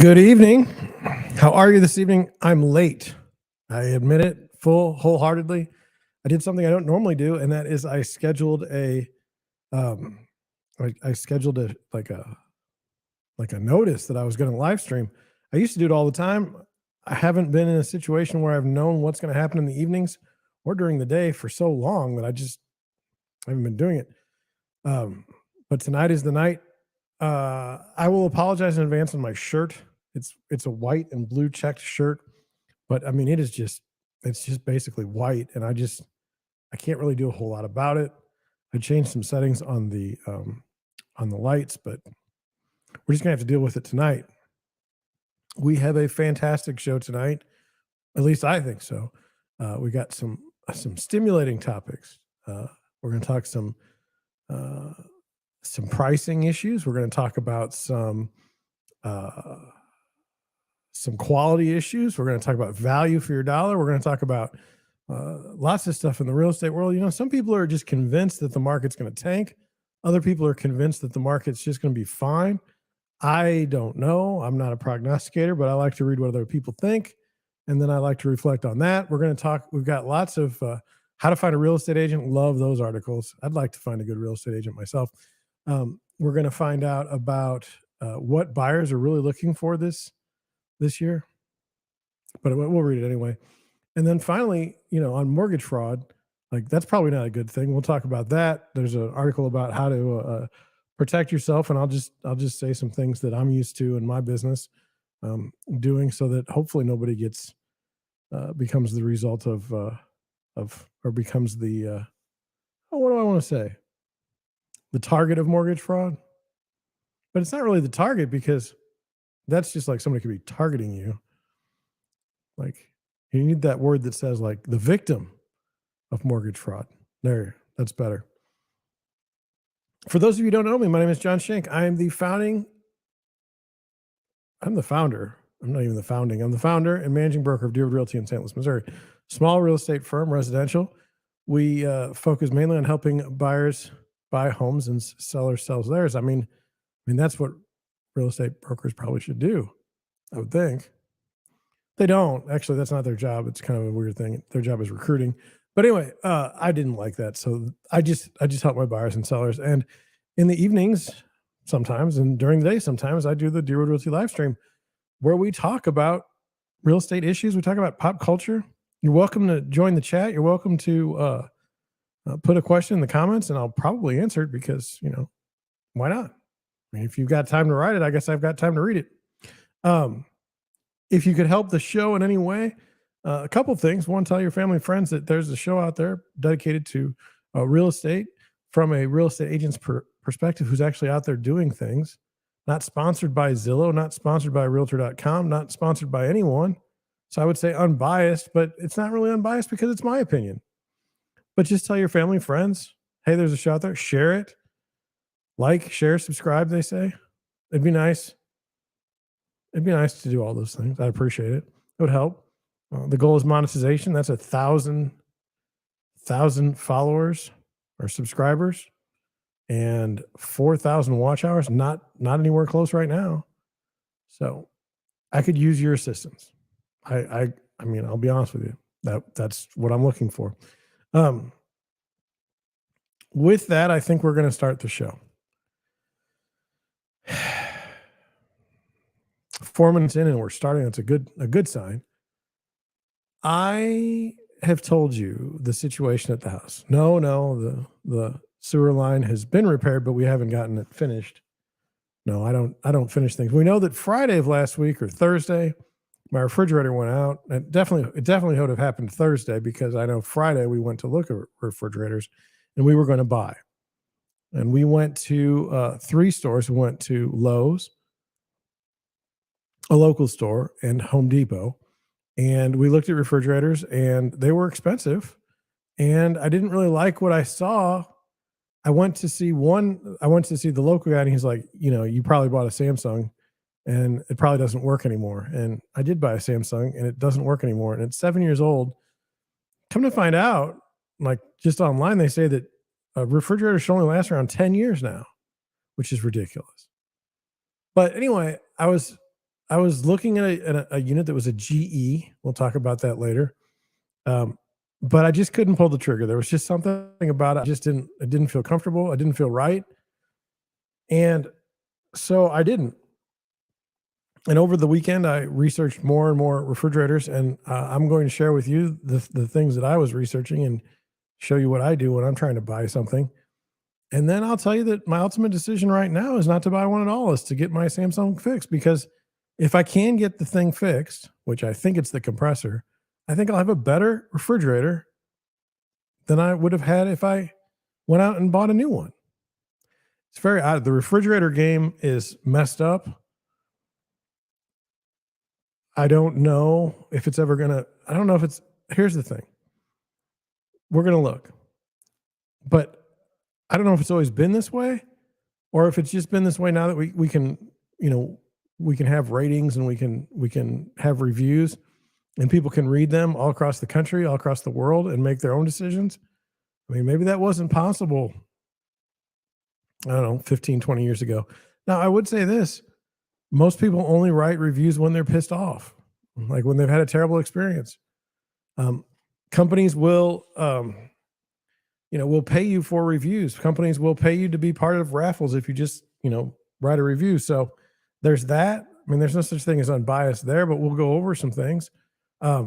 Good evening. How are you this evening? I'm late. I admit it wholeheartedly. I did something I don't normally do, and that is I scheduled a um I scheduled a notice that I was going to live stream. I used to do it all the time. I haven't been in a situation where I've known what's going to happen in the evenings or during the day for so long that I just haven't been doing it. Um, but tonight is the night. I will apologize in advance on my shirt. It's a white and blue checked shirt, but I mean it's just basically white, and I can't really do a whole lot about it. I changed some settings on the lights, but we're just gonna have to deal with it tonight. We have a fantastic show tonight. At least I think so. We got some stimulating topics. We're going to talk uh, some pricing issues. We're going to talk about uh, some quality issues. We're going to talk about value for your dollar. We're going to talk about lots of stuff in the real estate world. You know, some people are just convinced that the market's going to tank. Other people are convinced that the market's just going to be fine. I don't know. I'm not a prognosticator, but I like to read what other people think. And then I like to reflect on that. We're going to talk, we've got lots of how to find a real estate agent. Love those articles. I'd like to find a good real estate agent myself. We're going to find out about what buyers are really looking for this year, but we'll read it anyway. And then finally, you know, on mortgage fraud, like that's probably not a good thing. We'll talk about that. There's an article about how to protect yourself, and I'll just say some things that I'm used to in my business doing, so that hopefully nobody gets becomes the result of or becomes the what do I want to say, the target of mortgage fraud. But it's not really the target, because that's just like somebody could be targeting you. Like, you need that word that says like the victim of mortgage fraud. There, that's better. For those of you who don't know me, my name is John Shank. I'm the founder. I'm not even the founding. I'm the founder and managing broker of Deerwood Realty in St. Louis, Missouri. Small real estate firm, residential. We focus mainly on helping buyers buy homes and sellers sell theirs. I mean, that's what real estate brokers probably should do, I would think. They don't. Actually, that's not their job. It's kind of a weird thing. Their job is recruiting. But anyway, I didn't like that. So I just help my buyers and sellers. And in the evenings, sometimes, and during the day, sometimes, I do the Deerwood Realty live stream, where we talk about real estate issues. We talk about pop culture. You're welcome to join the chat. You're welcome to put a question in the comments, and I'll probably answer it, because, you know, why not? I mean, if you've got time to write it, I guess I've got time to read it. If you could help the show in any way, a couple things. One, tell your family and friends that there's a show out there dedicated to real estate from a real estate agent's perspective, who's actually out there doing things. Not sponsored by Zillow, not sponsored by Realtor.com, not sponsored by anyone. So I would say unbiased, but it's not really unbiased because it's my opinion. But just tell your family and friends, hey, there's a show out there. Share it. Like, share, subscribe, they say. It'd be nice. It'd be nice to do all those things. I'd appreciate it. It would help. The goal is monetization. That's 1,000 followers or subscribers and 4,000 watch hours. Not anywhere close right now. So I could use your assistance. I mean, I'll be honest with you. That's what I'm looking for. With that, I think we're going to start the show. 4 minutes in and we're starting. That's a good sign. I have told you the situation at the house. No, the sewer line has been repaired, but we haven't gotten it finished. No, I don't finish things. We know that Friday of last week or Thursday, my refrigerator went out. It definitely would have happened Thursday, because I know Friday we went to look at refrigerators and we were going to buy. And we went to 3 stores. We went to Lowe's, a local store, and Home Depot. And we looked at refrigerators, and they were expensive. And I didn't really like what I saw. I went to see the local guy, and he's like, you know, you probably bought a Samsung and it probably doesn't work anymore. And I did buy a Samsung, and it doesn't work anymore. And it's 7 years old. Come to find out, like, just online, they say that a refrigerator should only last around 10 years now, which is ridiculous. But anyway, I was I was looking at a unit that was a GE. We'll talk about that later. Um, but I just couldn't pull the trigger. There was just something about it. It didn't feel comfortable. I didn't feel right. And so I didn't. And over the weekend, I researched more and more refrigerators, and I'm going to share with you the things that I was researching and show you what I do when I'm trying to buy something. And then I'll tell you that my ultimate decision right now is not to buy one at all, is to get my Samsung fixed, because if I can get the thing fixed, which I think it's the compressor, I think I'll have a better refrigerator than I would have had if I went out and bought a new one. It's very odd. The refrigerator game is messed up. I don't know if it's ever gonna, I don't know if it's, here's the thing. We're gonna look. But I don't know if it's always been this way or if it's just been this way now that we can, you know, we can have ratings and we can have reviews and people can read them all across the country, all across the world, and make their own decisions. I mean, maybe that wasn't possible, I don't know, 15, 20 years ago. Now, I would say this: most people only write reviews when they're pissed off, like when they've had a terrible experience. Companies will, will pay you for reviews. Companies will pay you to be part of raffles if you just, write a review. So there's that. I mean, there's no such thing as unbiased there, but we'll go over some things. I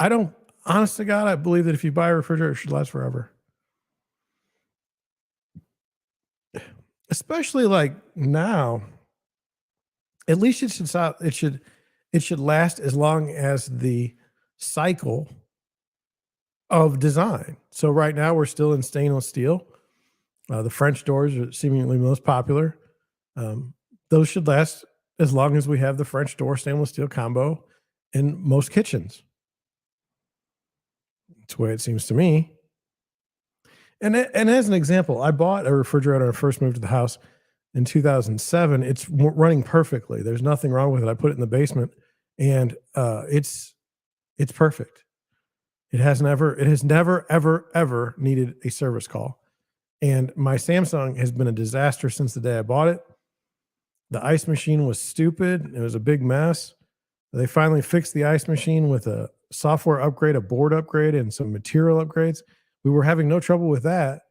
don't, honest to God, I believe that if you buy a refrigerator, it should last forever. Especially like now, at least it should last as long as the cycle of design. So right now we're still in stainless steel. The French doors are seemingly most popular. Those should last as long as we have the French door stainless steel combo in most kitchens. That's the way it seems to me. And as an example, I bought a refrigerator when I first moved to the house in 2007. It's running perfectly. There's nothing wrong with it. I put it in the basement, and it's perfect. It has never ever needed a service call. And my Samsung has been a disaster since the day I bought it. The ice machine was stupid. It was a big mess. They finally fixed the ice machine with a software upgrade, a board upgrade, and some material upgrades. We were having no trouble with that.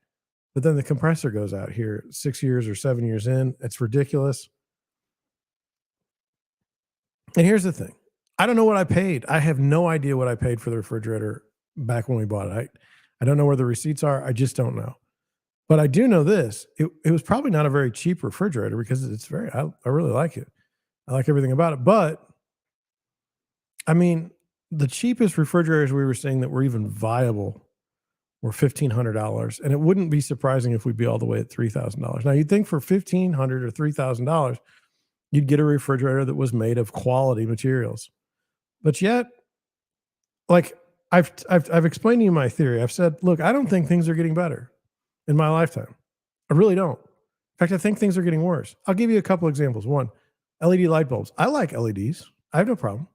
But then the compressor goes out here 6 years or 7 years in. It's ridiculous. And here's the thing. I don't know what I paid. I have no idea what I paid for the refrigerator back when we bought it. I don't know where the receipts are. I just don't know. But I do know this. It was probably not a very cheap refrigerator because I really like it. I like everything about it. But I mean, the cheapest refrigerators we were seeing that were even viable were $1,500. And it wouldn't be surprising if we'd be all the way at $3,000. Now, you'd think for $1,500 or $3,000, you'd get a refrigerator that was made of quality materials. But yet, like I've explained to you my theory. I've said, look, I don't think things are getting better in my lifetime. I really don't. In fact, I think things are getting worse. I'll give you a couple examples. One, LED light bulbs. I like LEDs. I have no problem.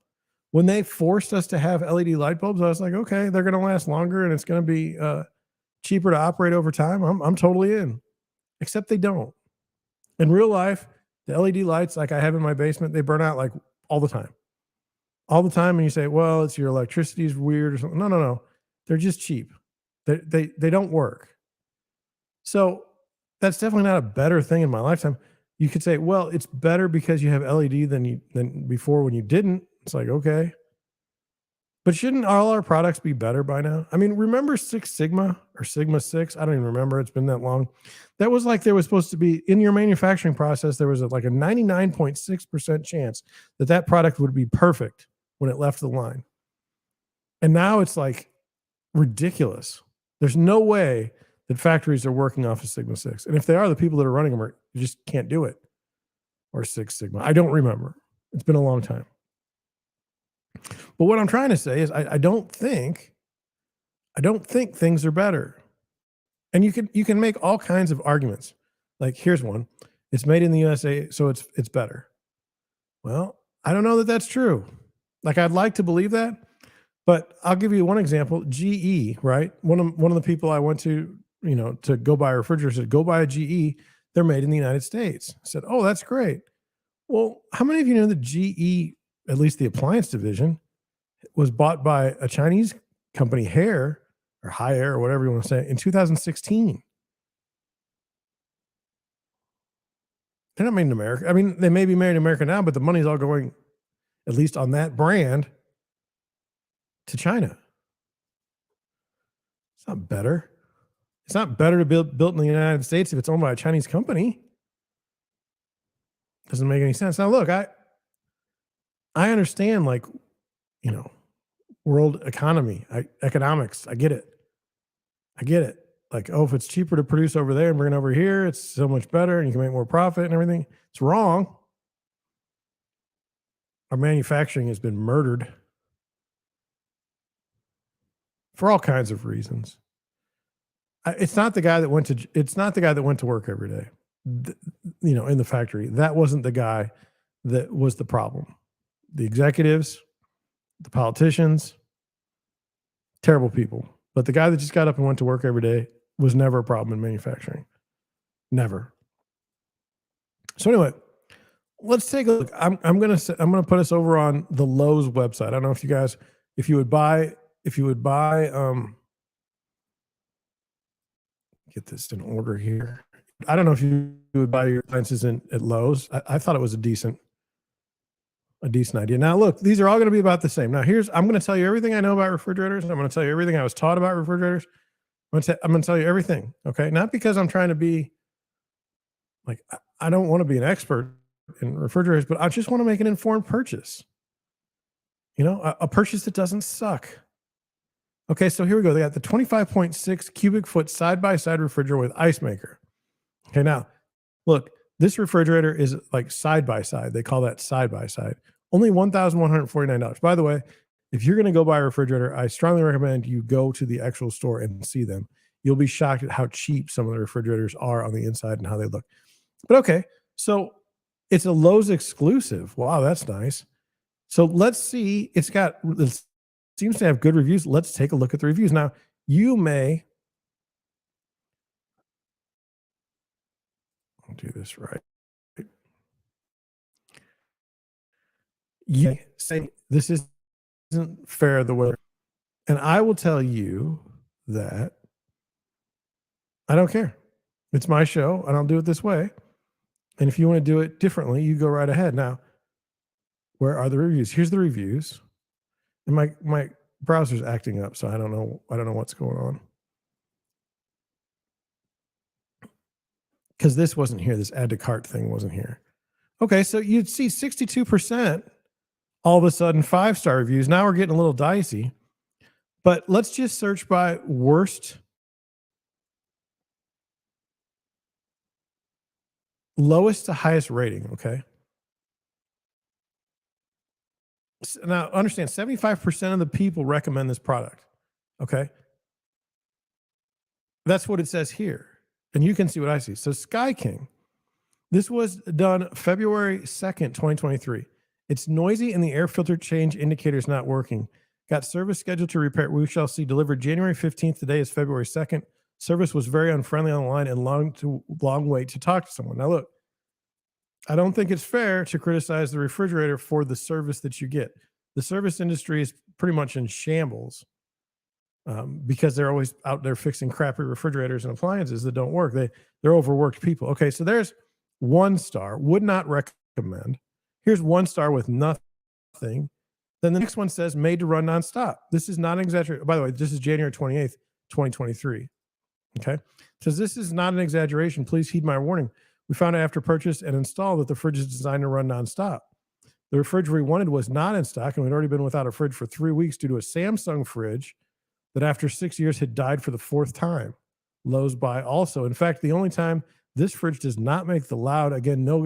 When they forced us to have LED light bulbs, I was like, okay, they're going to last longer and it's going to be cheaper to operate over time. I'm totally in. Except they don't. In real life, the LED lights like I have in my basement, they burn out like all the time. All the time. And you say, well, it's your electricity is weird or something. No. They're just cheap. They don't work. So that's definitely not a better thing in my lifetime. You could say, well, it's better because you have LED than before when you didn't. It's like, okay. But shouldn't all our products be better by now? I mean, remember Six Sigma or Sigma 6? I don't even remember. It's been that long. That was like there was supposed to be in your manufacturing process, there was like a 99.6% chance that product would be perfect when it left the line. And now it's like ridiculous. There's no way that factories are working off of Sigma 6. And if they are, the people that are running them you just can't do it. Or Six Sigma. I don't remember. It's been a long time. But what I'm trying to say is I don't think things are better. And you can make all kinds of arguments. Like here's one. It's made in the USA, so it's better. Well, I don't know that that's true. Like I'd like to believe that, but I'll give you one example. GE, right? One of the people I went to, to go buy a refrigerator said, go buy a GE. They're made in the United States. I said, oh, that's great. Well, how many of you know that GE, at least the appliance division, was bought by a Chinese company, Hair or High-Air or whatever you want to say, in 2016? They're not made in America. I mean, they may be made in America now, but the money's all going, at least on that brand, to China. It's not better. It's not better to built in the United States if it's owned by a Chinese company. Doesn't make any sense. Now, look, I understand, like, you know, world economy, economics. I get it. I get it. Like, oh, if it's cheaper to produce over there and bring it over here, it's so much better and you can make more profit and everything. It's wrong. Our manufacturing has been murdered for all kinds of reasons. It's not the guy that went to work every day, in the factory. That wasn't the guy that was the problem. The executives, the politicians, terrible people. But the guy that just got up and went to work every day was never a problem in manufacturing. Never. So anyway, let's take a look. I'm gonna put us over on the Lowe's website. I don't know if you guys, if you would buy, get this in order here. I don't know if you would buy your appliances at Lowe's. I thought it was a decent idea. Now, look, these are all going to be about the same. Now, I'm going to tell you everything I know about refrigerators. I'm going to tell you everything I was taught about refrigerators. I'm going to tell you everything. Okay. Not because I'm trying to be like, I don't want to be an expert in refrigerators, but I just want to make an informed purchase. A purchase that doesn't suck. Okay. So here we go. They got the 25.6 cubic foot side-by-side refrigerator with ice maker. Okay. Now, look, this refrigerator is like side-by-side. They call that side-by-side. Only $1,149. By the way, if you're going to go buy a refrigerator, I strongly recommend you go to the actual store and see them. You'll be shocked at how cheap some of the refrigerators are on the inside and how they look. But okay, so it's a Lowe's exclusive. Wow, that's nice. So let's see. It seems to have good reviews. Let's take a look at the reviews. Now, I'll do this right. You say this isn't fair the way, and I will tell you that I don't care. It's my show, and I'll do it this way. And if you want to do it differently, you go right ahead. Now, where are the reviews? Here's the reviews. And my browser's acting up, so I don't know what's going on. Because this wasn't here. This add to cart thing wasn't here. Okay, so you'd see 62%. All of a sudden 5-star reviews. Now we're getting a little dicey, but let's just search by lowest to highest rating. Okay. Now understand 75% of the people recommend this product. Okay. That's what it says here. And you can see what I see. So Sky King, this was done February 2nd, 2023. It's noisy and the air filter change indicator is not working. Got service scheduled to repair. We shall see delivered January 15th. Today is February 2nd. Service was very unfriendly on the line and long wait to talk to someone. Now look, I don't think it's fair to criticize the refrigerator for the service that you get. The service industry is pretty much in shambles because they're always out there fixing crappy refrigerators and appliances that don't work. They're overworked people. Okay, so there's 1 star. Would not recommend. Here's 1 star with nothing. Then the next one says made to run nonstop. This is not an exaggeration. By the way, this is January 28th, 2023. Okay. It says this is not an exaggeration. Please heed my warning. We found out after purchase and install that the fridge is designed to run nonstop. The refrigerator we wanted was not in stock, and we'd already been without a fridge for 3 weeks due to a Samsung fridge that after 6 years had died for the 4th time. Lowe's buy also. In fact, the only time this fridge does not make the loud, again, no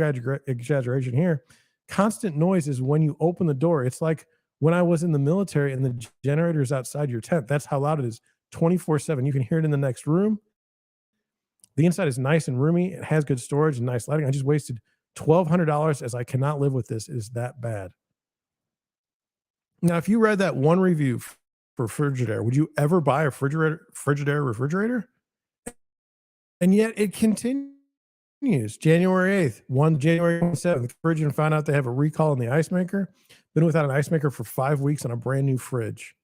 exaggeration here, constant noise is when you open the door. It's like when I was in the military and the generator is outside your tent. That's how loud it is 24/7. You can hear it in the next room. The inside is nice and roomy. It has good storage and nice lighting. I just wasted $1,200 as I cannot live with this. It is that bad. Now, if you read that one review for Frigidaire, would you ever buy a Frigidaire refrigerator? And yet it continues continues. January 8th, January 27th, fridge and found out they have a recall on the ice maker. Been without an ice maker for 5 weeks on a brand new fridge.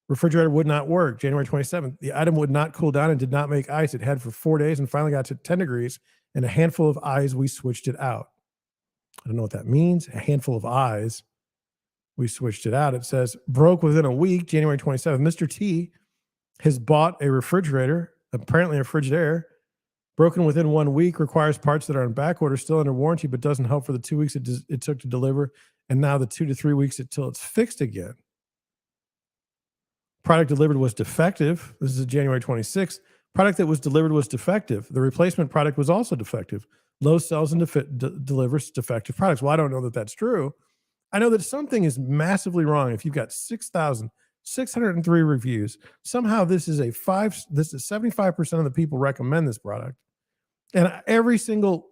Refrigerator would not work. January 27th, the item would not cool down and did not make ice. It had for 4 days and finally got to 10 degrees and a handful of eyes. We switched it out. I don't know what that means. A handful of eyes. We switched it out. It says broke within a week, January 27th. Mr. T has bought a refrigerator, apparently a Frigidaire, broken within 1 week, requires parts that are on back order, still under warranty, but doesn't help for the 2 weeks it took to deliver, and now the 2 to 3 weeks until it's fixed again. Product delivered was defective. This is January 26th. Product that was delivered was defective. The replacement product was also defective. Lowe's sells and delivers defective products. Well, I don't know that that's true. I know that something is massively wrong if you've got 6,603 reviews. Somehow this is 75% of the people recommend this product. And every single,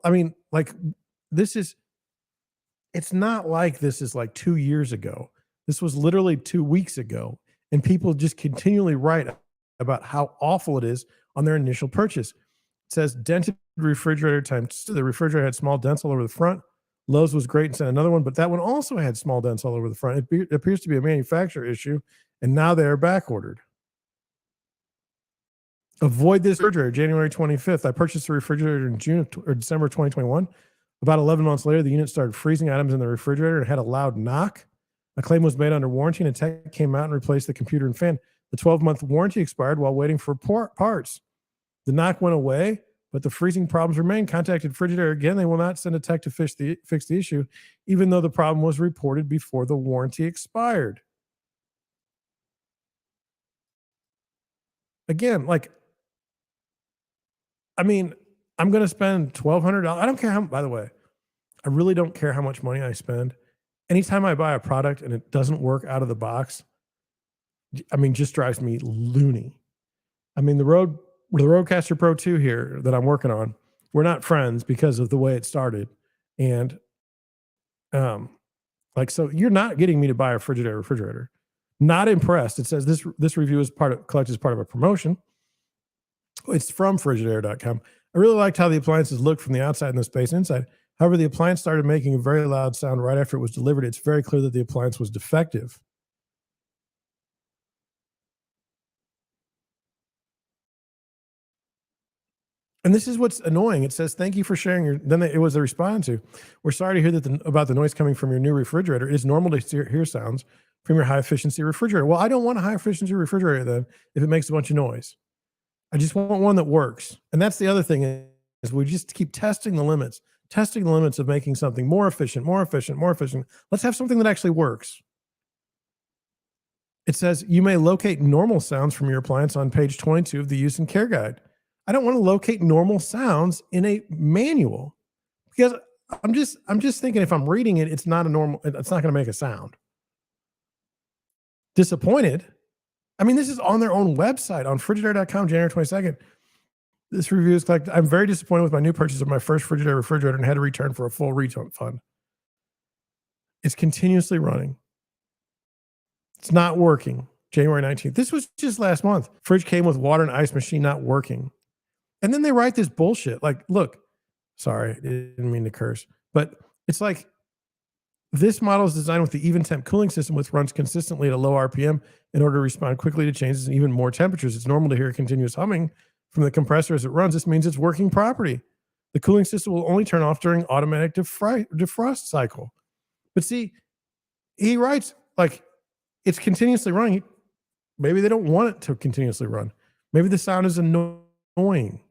it's not like this is like 2 years ago. This was literally 2 weeks ago. And people just continually write about how awful it is on their initial purchase. It says dented refrigerator times. The refrigerator had small dents all over the front. Lowe's was great and sent another one, but that one also had small dents all over the front. It appears to be a manufacturer issue, and now they are back ordered. Avoid this refrigerator. January 25th, I purchased the refrigerator in December 2021. About 11 months later, the unit started freezing items in the refrigerator and had a loud knock. A claim was made under warranty, and a tech came out and replaced the computer and fan. The 12-month warranty expired while waiting for parts. The knock went away, but the freezing problems remain. Contacted Frigidaire again. They will not send a tech to fix the issue, even though the problem was reported before the warranty expired. Again, I'm going to spend $1,200. I don't care how, by the way, I really don't care how much money I spend. Anytime I buy a product and it doesn't work out of the box, just drives me loony. The Rodecaster Pro 2 here that I'm working on, we're not friends because of the way it started. And so you're not getting me to buy a Frigidaire refrigerator. Not impressed. It says this review is collected as part of a promotion. It's from Frigidaire.com. I really liked how the appliances look from the outside and the space inside. However, the appliance started making a very loud sound right after it was delivered. It's very clear that the appliance was defective. And this is what's annoying. It says, thank you for sharing then it was a response to, we're sorry to hear about the noise coming from your new refrigerator. It is normal to hear sounds from your high efficiency refrigerator. Well, I don't want a high efficiency refrigerator then if it makes a bunch of noise. I just want one that works. And that's the other thing is we just keep testing the limits of making something more efficient. Let's have something that actually works. It says you may locate normal sounds from your appliance on page 22 of the use and care guide. I don't want to locate normal sounds in a manual because I'm just thinking if I'm reading it, it's not going to make a sound. Disappointed. This is on their own website on Frigidaire.com, January 22nd. This review is collected. I'm very disappointed with my new purchase of my first Frigidaire refrigerator and had to return for a full refund. It's continuously running. It's not working. January 19th. This was just last month. Fridge came with water and ice machine not working. And then they write this bullshit. Look, sorry, I didn't mean to curse, but it's like this model is designed with the even temp cooling system, which runs consistently at a low RPM in order to respond quickly to changes in even more temperatures. It's normal to hear continuous humming from the compressor as it runs. This means it's working properly. The cooling system will only turn off during automatic defrost cycle. But see, he writes it's continuously running. Maybe they don't want it to continuously run. Maybe the sound is annoying.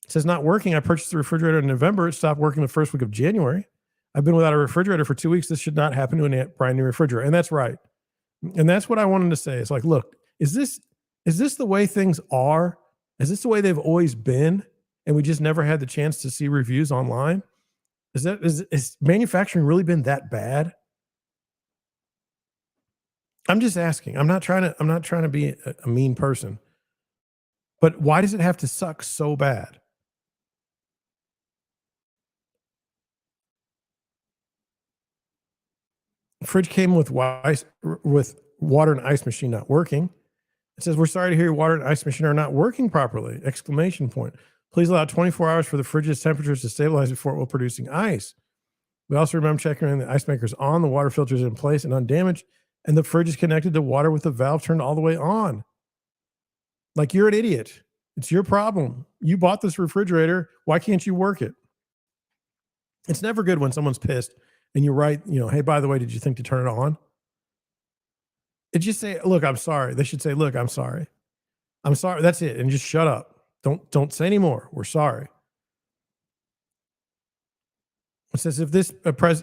It says not working. I purchased the refrigerator in November. It stopped working the first week of January. I've been without a refrigerator for 2 weeks. This should not happen to a brand new refrigerator. And that's right. And that's what I wanted to say. It's look, is this the way things are? Is this the way they've always been? And we just never had the chance to see reviews online? Is manufacturing really been that bad? I'm just asking. I'm not trying to be a mean person. But why does it have to suck so bad? Fridge came with water and ice machine not working. It says, we're sorry to hear your water and ice machine are not working properly. Exclamation point. Please allow 24 hours for the fridge's temperatures to stabilize before it will producing ice. We also remember checking in the ice maker's on, the water filter is in place and undamaged, and the fridge is connected to water with the valve turned all the way on. Like, you're an idiot. It's your problem. You bought this refrigerator. Why can't you work it? It's never good when someone's pissed and you write, hey, by the way, did you think to turn it on? It just say, look, I'm sorry. They should say, look, I'm sorry. I'm sorry. That's it. And just shut up. Don't say any more. We're sorry. It says if this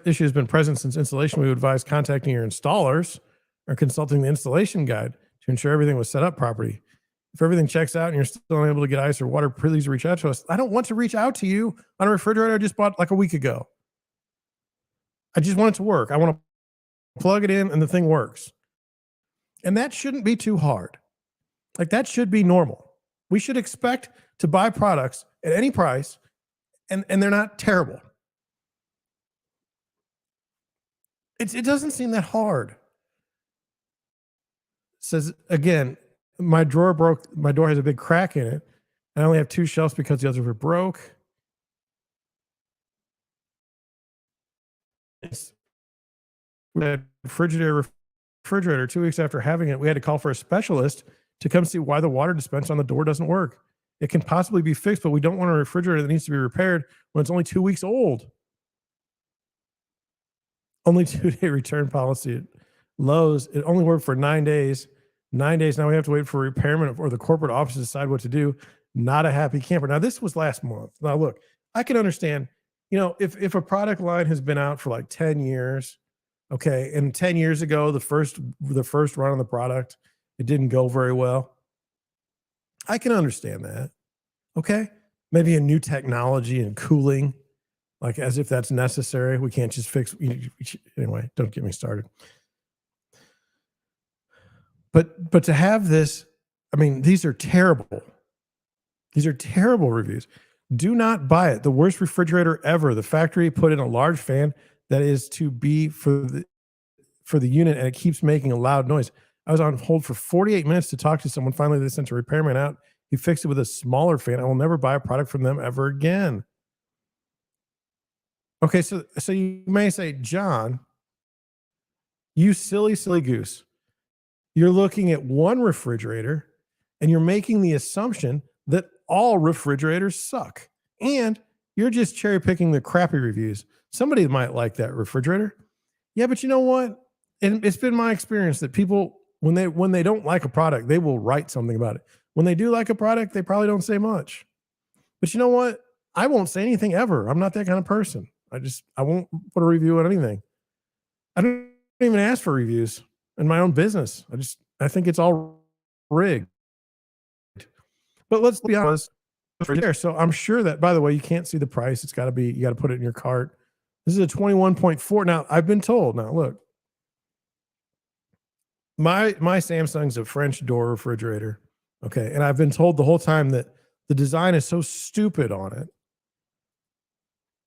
issue has been present since installation, we would advise contacting your installers or consulting the installation guide to ensure everything was set up properly. If everything checks out and you're still unable to get ice or water, please reach out to us. I don't want to reach out to you on a refrigerator I just bought like a week ago. I just want it to work. I want to plug it in and the thing works. And that shouldn't be too hard. Like, that should be normal. We should expect to buy products at any price and they're not terrible. It doesn't seem that hard. It says again, my drawer broke. My door has a big crack in it. I only have 2 shelves because the others were broke. We had refrigerator 2 weeks after having it. We had to call for a specialist to come see why the water dispenser on the door doesn't work. It can possibly be fixed, but we don't want a refrigerator that needs to be repaired when it's only 2 weeks old. Only 2-day return policy at Lowe's. It only worked for 9 days. 9 days. Now we have to wait for repairment or the corporate office to decide what to do. Not a happy camper. Now, this was last month. Now, look, I can understand, if a product line has been out for like 10 years, okay, and 10 years ago, the first run on the product, it didn't go very well. I can understand that. Okay. Maybe a new technology and cooling, like as if that's necessary. We can't just fix. Anyway, don't get me started. But to have this, I mean, these are terrible. These are terrible reviews. Do not buy it. The worst refrigerator ever. The factory put in a large fan that is to be for the unit, and it keeps making a loud noise. I was on hold for 48 minutes to talk to someone. Finally, they sent a repairman out. He fixed it with a smaller fan. I will never buy a product from them ever again. Okay, so you may say, John, you silly goose. You're looking at one refrigerator and you're making the assumption that all refrigerators suck. And you're just cherry picking the crappy reviews. Somebody might like that refrigerator. Yeah, but you know what? And it's been my experience that people, when they don't like a product, they will write something about it. When they do like a product, they probably don't say much. But you know what? I won't say anything ever. I'm not that kind of person. I won't put a review on anything. I don't even ask for reviews in my own business. I think it's all rigged. But let's be honest. So I'm sure that, by the way, you can't see the price. You got to put it in your cart. This is a 21.4. Now, I've been told, now look, my Samsung's a French door refrigerator. Okay. And I've been told the whole time that the design is so stupid on it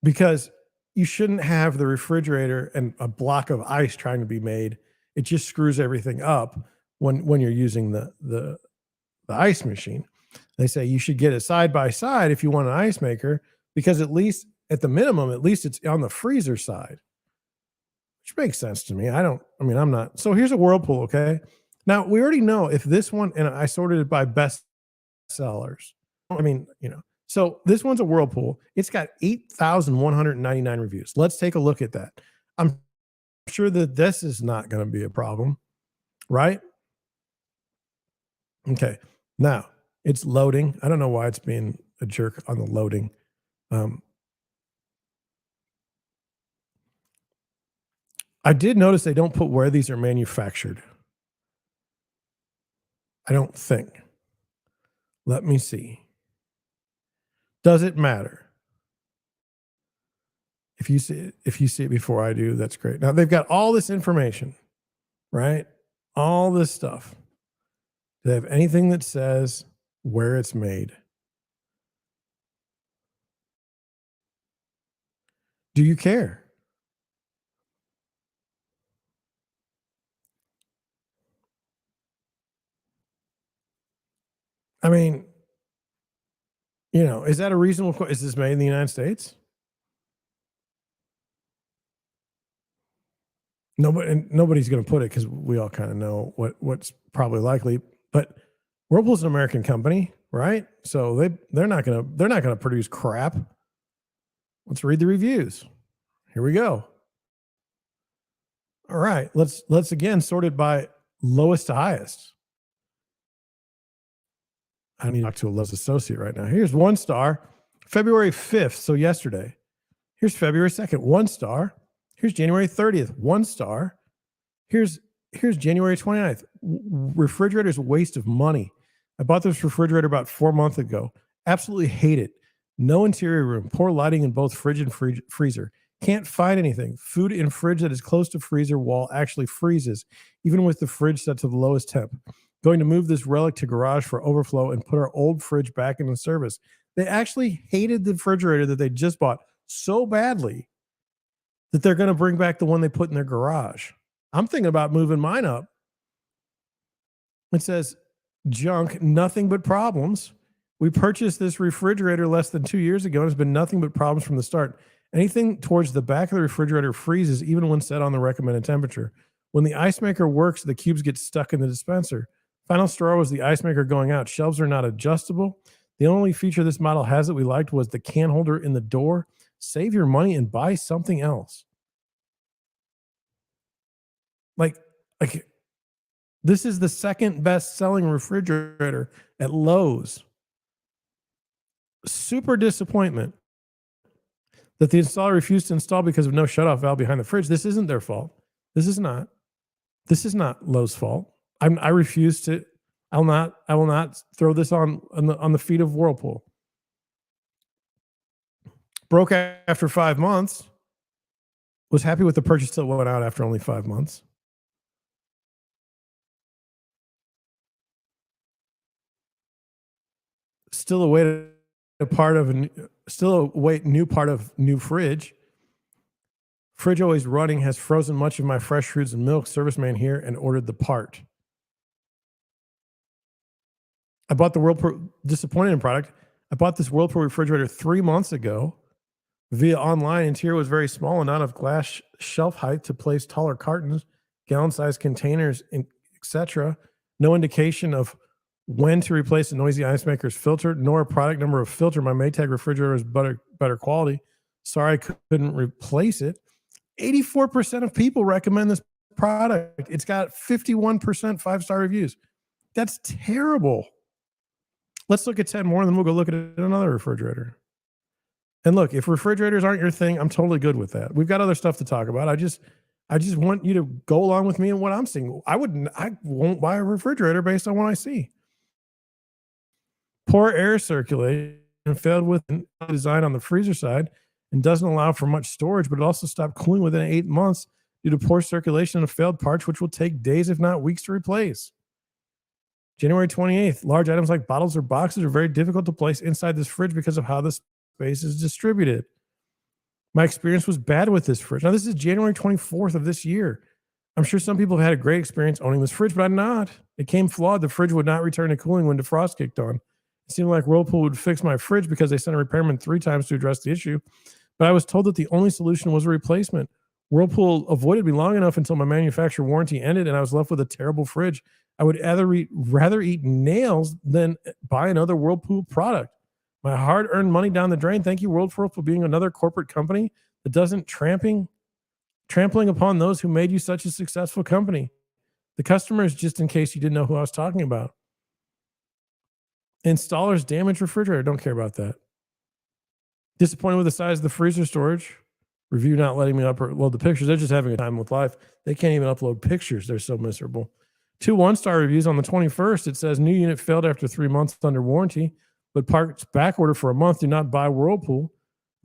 because you shouldn't have the refrigerator and a block of ice trying to be made. It just screws everything up when you're using the ice machine. They say you should get it side by side if you want an ice maker, because at least at the minimum, at least it's on the freezer side, which makes sense to me. I'm not. So here's a Whirlpool. Okay. Now we already know if this one, and I sorted it by best sellers. So this one's a Whirlpool. It's got 8,199 reviews. Let's take a look at that. I'm sure that this is not going to be a problem, right? Okay. Now it's loading. I don't know why it's being a jerk on the loading. I did notice they don't put where these are manufactured. I don't think. Let me see. Does it matter? If you see it before I do, that's great. Now they've got all this information, right? All this stuff. Do they have anything that says where it's made? Do you care? I mean, Is that a reasonable is this made in the United States? Nobody's going to put it because we all kind of know what's probably likely. But Whirlpool's an American company, right? So they're not gonna produce crap. Let's read the reviews. Here we go. All right, let's again sort it by lowest to highest. I need to talk to a Lowe's associate right now. Here's 1 star, February 5th, so yesterday. Here's February 2nd, 1 star. Here's January 30th, 1 star. Here's January 29th. Refrigerator's a waste of money. I bought this refrigerator about 4 months ago. Absolutely hate it. No interior room, poor lighting in both fridge and freezer. Can't find anything. Food in fridge that is close to freezer wall actually freezes, even with the fridge set to the lowest temp. Going to move this relic to garage for overflow and put our old fridge back into service. They actually hated the refrigerator that they just bought so badly that they're going to bring back the one they put in their garage. I'm thinking about moving mine up. It says, junk, nothing but problems. We purchased this refrigerator less than 2 years ago, and it's been nothing but problems from the start. Anything towards the back of the refrigerator freezes even when set on the recommended temperature. When the ice maker works, the cubes get stuck in the dispenser. Final straw was the ice maker going out. Shelves are not adjustable. The only feature this model has that we liked was the can holder in the door. Save your money and buy something else. Like this is the second best selling refrigerator at Lowe's. Super disappointment that the installer refused to install because of no shutoff valve behind the fridge. This isn't their fault. This is not Lowe's fault. I refuse to. I will not throw this on the feet of Whirlpool. Broke after 5 months. Was happy with the purchase till it went out after only 5 months. Still awaited new part of new fridge. Fridge always running, has frozen much of my fresh fruits and milk. Serviceman here and ordered the part. I bought the Whirlpool, disappointed in product. I bought this Whirlpool refrigerator 3 months ago via online. Interior was very small and not of glass shelf height to place taller cartons, gallon-sized containers, etc. No indication of when to replace a noisy ice maker's filter, nor a product number of filter. My Maytag refrigerator is better quality. Sorry, I couldn't replace it. 84% of people recommend this product. It's got 51% 5-star reviews. That's terrible. Let's look at 10 more, and then we'll go look at another refrigerator. And look, if refrigerators aren't your thing, I'm totally good with that. We've got other stuff to talk about. I just want you to go along with me and what I'm seeing. I won't buy a refrigerator based on what I see. Poor air circulation failed with design on the freezer side and doesn't allow for much storage, but it also stopped cooling within 8 months due to poor circulation and failed parts, which will take days, if not weeks, to replace. January 28th, large items like bottles or boxes are very difficult to place inside this fridge because of how the space is distributed. My experience was bad with this fridge. Now, this is January 24th of this year. I'm sure some people have had a great experience owning this fridge, but I'm not. It came flawed. The fridge would not return to cooling when defrost kicked on. It seemed like Whirlpool would fix my fridge because they sent a repairman 3 times to address the issue, but I was told that the only solution was a replacement. Whirlpool avoided me long enough until my manufacturer warranty ended, and I was left with a terrible fridge. I would rather eat nails than buy another Whirlpool product. My hard-earned money down the drain. Thank you, Whirlpool, for being another corporate company that doesn't trampling upon those who made you such a successful company. The customers, just in case you didn't know who I was talking about. Installers damaged refrigerator. Don't care about that. Disappointed with the size of the freezer storage. Review not letting me upload the pictures. They're just having a time with life. They can't even upload pictures. They're so miserable. 2 1-star reviews on the 21st. It says new unit failed after 3 months under warranty, but parts back order for a month. Do not buy Whirlpool.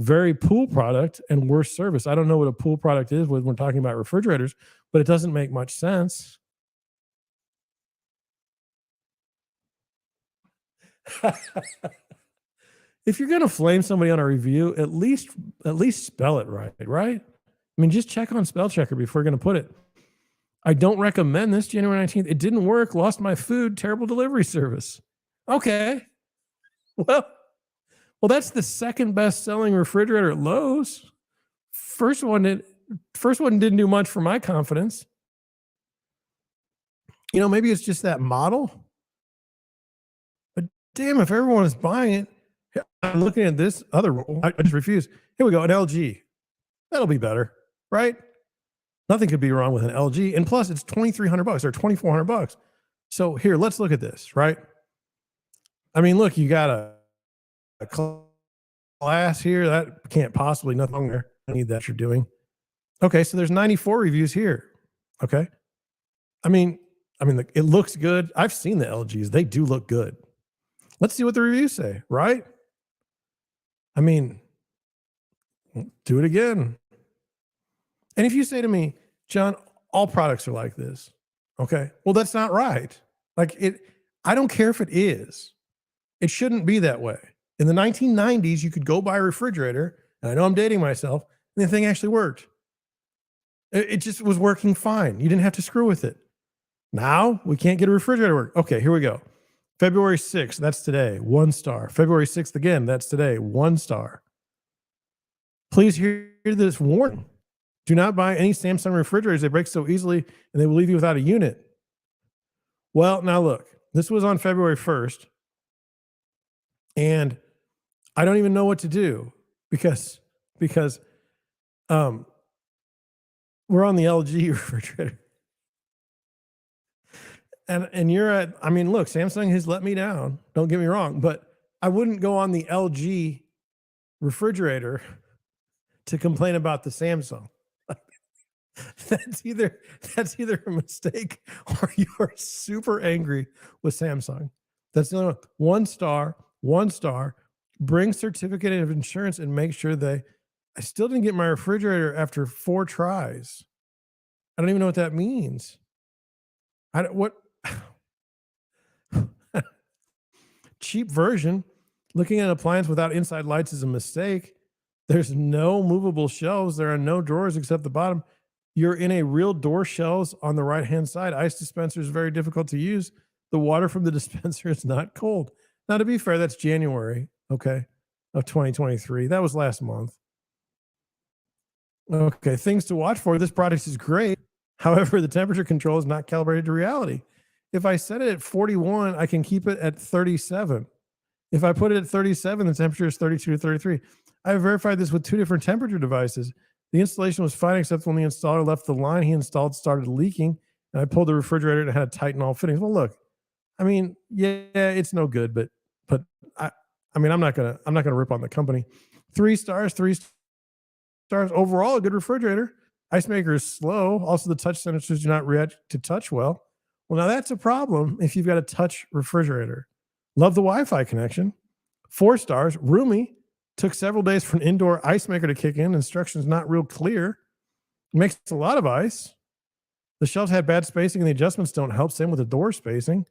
Very pool product and worse service. I don't know what a pool product is when we're talking about refrigerators, but it doesn't make much sense. If you're going to flame somebody on a review, at least spell it right? I mean, just check on spell checker before you're going to put it. I don't recommend this. January 19th. It didn't work. Lost my food. Terrible delivery service. Okay. Well, Well, that's the second best selling refrigerator at Lowe's. First one did, first one didn't do much for my confidence. Maybe it's just that model, but damn, if everyone is buying it, I'm looking at this other role. I just refuse. Here we go, an LG. That'll be better, right? Nothing could be wrong with an LG. And plus, it's $2,300 or $2,400. So here, let's look at this, right? I mean, look, you got a class here. That can't possibly nothing wrong there. I need that you're doing. Okay, so there's 94 reviews here. Okay. I mean, it looks good. I've seen the LGs. They do look good. Let's see what the reviews say, right? I mean, do it again. And if you say to me, John, all products are like this. Okay. Well, that's not right. I don't care if it is. It shouldn't be that way. In the 1990s, you could go buy a refrigerator, and I know I'm dating myself, and the thing actually worked. It just was working fine. You didn't have to screw with it. Now we can't get a refrigerator to work. Okay, here we go. February 6th, that's today, 1 star. February 6th again, that's today, 1 star. Please hear this warning. Do not buy any Samsung refrigerators. They break so easily and they will leave you without a unit. Well, now look, this was on February 1st, and I don't even know what to do because we're on the LG refrigerator. And you're at, look, Samsung has let me down. Don't get me wrong, but I wouldn't go on the LG refrigerator to complain about the Samsung. That's either a mistake or you're super angry with Samsung. That's the only one. 1 star, 1 star. Bring certificate of insurance and make sure I still didn't get my refrigerator after 4 tries. I don't even know what that means. What cheap version. Looking at an appliance without inside lights is a mistake. There's no movable shelves. There are no drawers except the bottom. You're in a real door shelves on the right-hand side. Ice dispenser is very difficult to use. The water from the dispenser is not cold. Now, to be fair, that's January, okay, of 2023. That was last month. Okay, things to watch for. This product is great. However, the temperature control is not calibrated to reality. If I set it at 41, I can keep it at 37. If I put it at 37, the temperature is 32 to 33. I have verified this with 2 different temperature devices. The installation was fine, except when the installer left the line he installed started leaking, and I pulled the refrigerator and it had to tighten all fittings. Well, look, yeah, it's no good, but I'm not gonna rip on the company. 3 stars, 3 stars overall. A good refrigerator. Ice maker is slow. Also, the touch sensors do not react to touch well. Well, now that's a problem if you've got a touch refrigerator. Love the Wi-Fi connection. 4 stars. Roomy. Took several days for an indoor ice maker to kick in. Instructions not real clear. Makes a lot of ice. The shelves had bad spacing and the adjustments don't help. Same with the door spacing.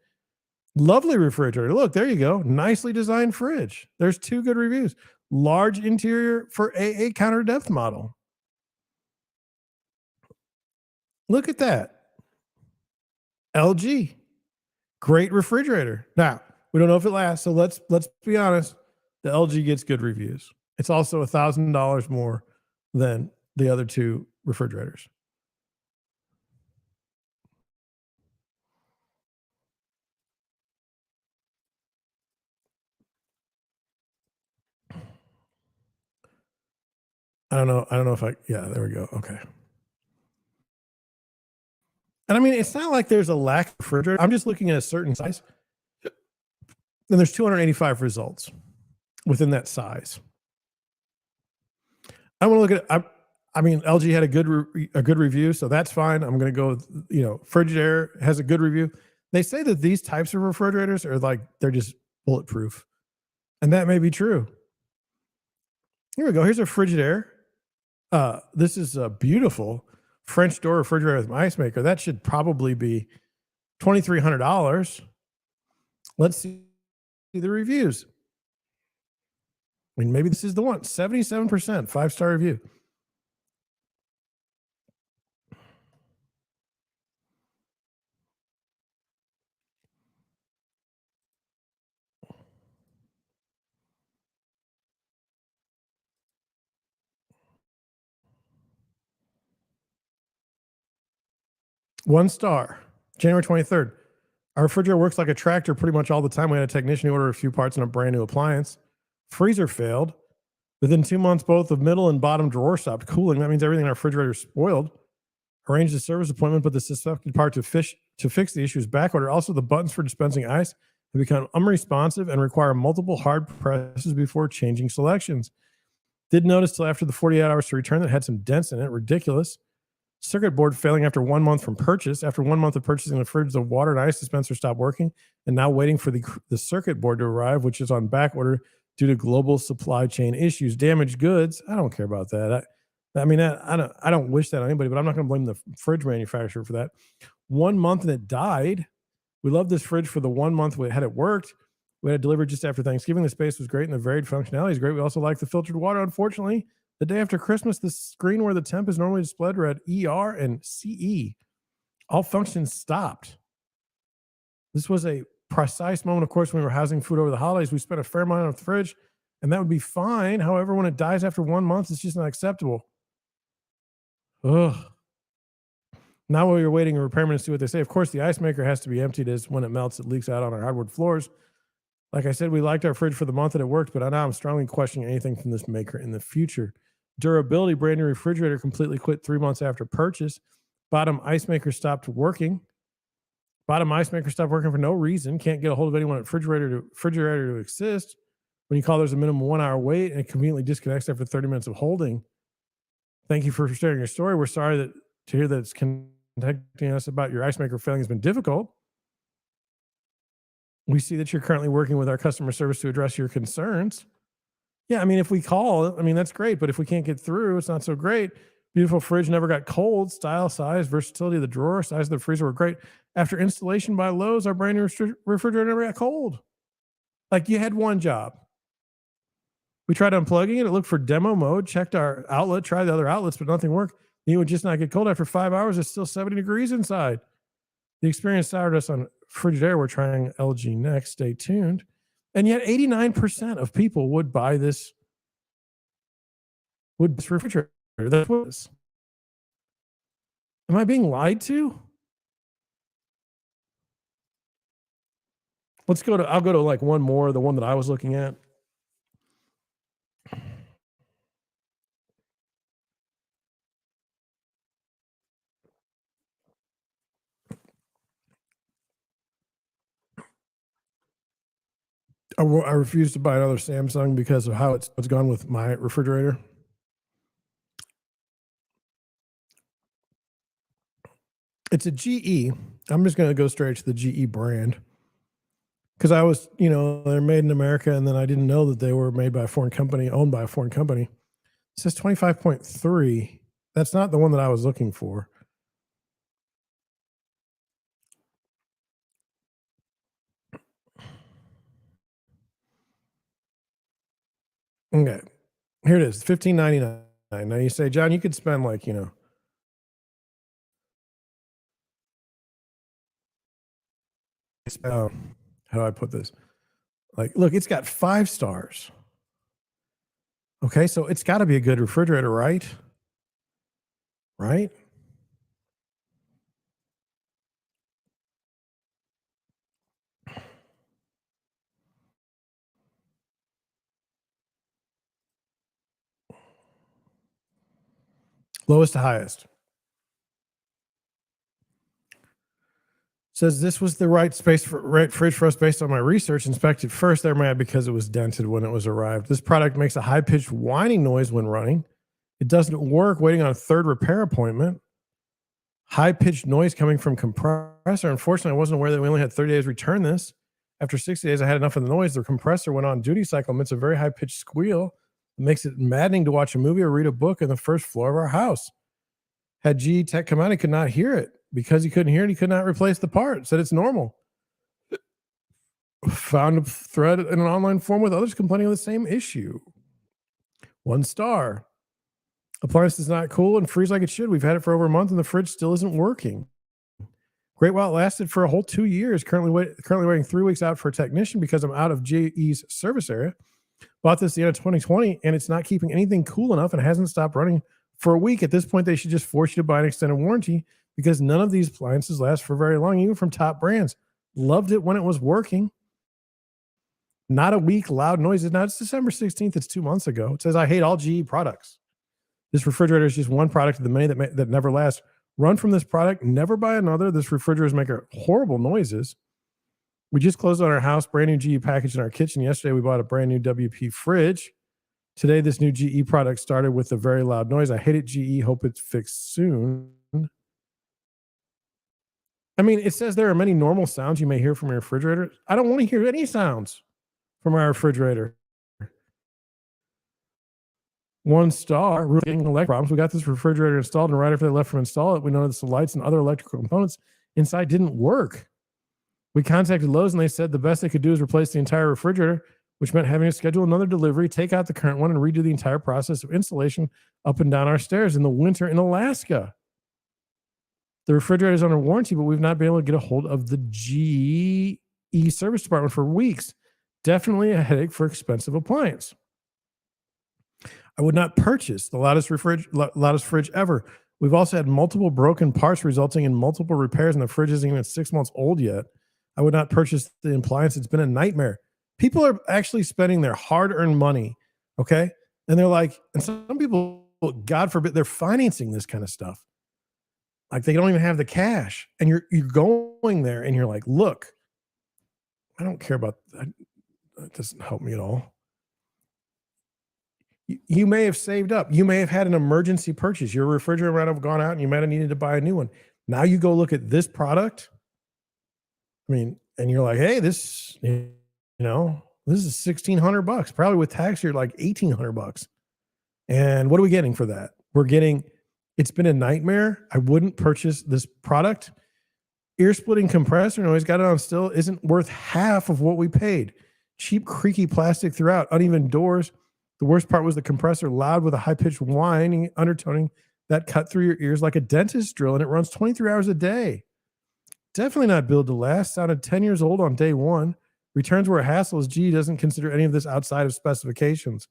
Lovely refrigerator. Look, there you go. Nicely designed fridge. There's 2 good reviews. Large interior for AA counter depth model. Look at that. LG. Great refrigerator. Now, we don't know if it lasts, so let's be honest. The LG gets good reviews. It's also $1,000 more than the other 2 refrigerators. I don't know if yeah, there we go. Okay. And it's not like there's a lack of refrigerator. I'm just looking at a certain size. And there's 285 results within that size. I want to look at LG had a good review, so that's fine. I'm going to go with, Frigidaire has a good review. They say that these types of refrigerators are they're just bulletproof. And that may be true. Here we go. Here's a Frigidaire. This is a beautiful French door refrigerator with an ice maker. That should probably be $2,300. Let's see the reviews. Maybe this is the one. 77%, 5-star review. 1 star. January 23rd. Our refrigerator works like a tractor pretty much all the time. We had a technician order a few parts in a brand new appliance. Freezer failed. Within 2 months, both the middle and bottom drawer stopped cooling. That means everything in our refrigerator is spoiled. Arranged a service appointment, but the suspected part to fix the issue is backordered. Also, the buttons for dispensing ice have become unresponsive and require multiple hard presses before changing selections. Didn't notice till after the 48 hours to return that it had some dents in it. Ridiculous. Circuit board failing after 1 month from purchase. After 1 month of purchasing the fridge, the water and ice dispenser stopped working, and now waiting for the circuit board to arrive, which is on back order due to global supply chain issues. Damaged goods. I don't care about that. I don't wish that on anybody, but I'm not going to blame the fridge manufacturer for that. 1 month and it died. We loved this fridge for the 1 month we had it worked. We had it delivered just after Thanksgiving. The space was great and the varied functionality is great. We also liked the filtered water. Unfortunately, the day after Christmas, the screen where the temp is normally displayed read ER and CE. All functions stopped. This was a precise moment, of course, when we were housing food over the holidays. We spent a fair amount on the fridge, and that would be fine. However, when it dies after 1 month, it's just not acceptable. Ugh. Now while we were waiting a repairman to see what they say, of course, the ice maker has to be emptied as when it melts, it leaks out on our hardwood floors. Like I said, we liked our fridge for the month that it worked, but now I'm strongly questioning anything from this maker in the future. Durability, brand new refrigerator completely quit 3 months after purchase. Bottom ice maker stopped working. Bottom ice maker stopped working for no reason. Can't get a hold of anyone at refrigerator to assist. When you call, there's a minimum 1 hour wait, and it conveniently disconnects after 30 minutes of holding. Thank you for sharing your story. We're sorry to hear that it's contacting us about your ice maker failing has been difficult. We see that you're currently working with our customer service to address your concerns. Yeah, if we call, that's great. But if we can't get through, it's not so great. Beautiful fridge, never got cold. Style, size, versatility of the drawer, size of the freezer were great. After installation by Lowe's, our brand new refrigerator never got cold. Like, you had one job. We tried unplugging it. It looked for demo mode, checked our outlet, tried the other outlets, but nothing worked. It would just not get cold. After 5 hours, it's still 70 degrees inside. The experience soured us on Frigidaire. We're trying LG next. Stay tuned. And yet 89% of people would buy this refrigerator. That's what it is. Am I being lied to? I'll go to like one more, the one that I was looking at. I refuse to buy another Samsung because of how it's gone with my refrigerator. It's a GE. I'm just going to go straight to the GE brand because I was, they're made in America, and then I didn't know that they were made by a foreign company, owned by a foreign company. It says 25.3. That's not the one that I was looking for. Okay, here it is, $15.99. Now you say, John, you could spend like, how do I put this? Like, look, it's got 5 stars. Okay, so it's got to be a good refrigerator, right? Right? Lowest to highest. Says this was the right fridge for us based on my research. Inspected first, they're mad because it was dented when it was arrived. This product makes a high-pitched whining noise when running. It doesn't work. Waiting on a third repair appointment. High-pitched noise coming from compressor. Unfortunately, I wasn't aware that we only had 30 days to return this. After 60 days, I had enough of the noise. The compressor went on duty cycle, emits a very high-pitched squeal. It makes it maddening to watch a movie or read a book on the first floor of our house. Had GE Tech come out, he could not hear it. Because he couldn't hear it, he could not replace the part. Said it's normal. Found a thread in an online forum with others complaining of the same issue. 1 star. Appliance is not cool and freeze like it should. We've had it for over a month and the fridge still isn't working. Great while it lasted for a whole 2 years. Currently waiting 3 weeks out for a technician because I'm out of GE's service area. Bought this at the end of 2020 and it's not keeping anything cool enough and hasn't stopped running for a week. At this point, they should just force you to buy an extended warranty because none of these appliances last for very long, even from top brands. Loved it when it was working. Not a weak, loud noises. Now it's December 16th. It's 2 months ago. It says, I hate all GE products. This refrigerator is just one product of the many that never lasts. Run from this product. Never buy another. This refrigerator is making horrible noises. We just closed on our house, brand new GE package in our kitchen. Yesterday, we bought a brand new WP fridge. Today, this new GE product started with a very loud noise. I hate it, GE. Hope it's fixed soon. I mean, it says there are many normal sounds you may hear from your refrigerator. I don't want to hear any sounds from our refrigerator. 1 star, roofing electric problems. We got this refrigerator installed, and right after they left from install it, we noticed the lights and other electrical components inside didn't work. We contacted Lowe's, and they said the best they could do is replace the entire refrigerator, which meant having to schedule another delivery, take out the current one, and redo the entire process of installation up and down our stairs in the winter in Alaska. The refrigerator is under warranty, but we've not been able to get a hold of the GE service department for weeks. Definitely a headache for expensive appliance. I would not purchase the loudest fridge ever. We've also had multiple broken parts resulting in multiple repairs, and the fridge isn't even 6 months old yet. I would not purchase the appliance. It's been a nightmare. People are actually spending their hard-earned money, okay? And they're like, and some people, God forbid, they're financing this kind of stuff. Like they don't even have the cash. And you're going there and you're like, look, I don't care about that. That doesn't help me at all. You may have saved up. You may have had an emergency purchase. Your refrigerator might have gone out and you might have needed to buy a new one. Now you go look at this product. I mean, and you're like, hey, this, this is $1,600. Probably with tax, you're like $1,800. And what are we getting for that? It's been a nightmare. I wouldn't purchase this product. Ear splitting compressor noise, got it on still, isn't worth half of what we paid. Cheap, creaky plastic throughout, uneven doors. The worst part was the compressor, loud with a high-pitched whining undertoning that cut through your ears like a dentist drill, and it runs 23 hours a day. Definitely not built to last. Sounded 10 years old on day one. Returns were a hassle as GE doesn't consider any of this outside of specifications.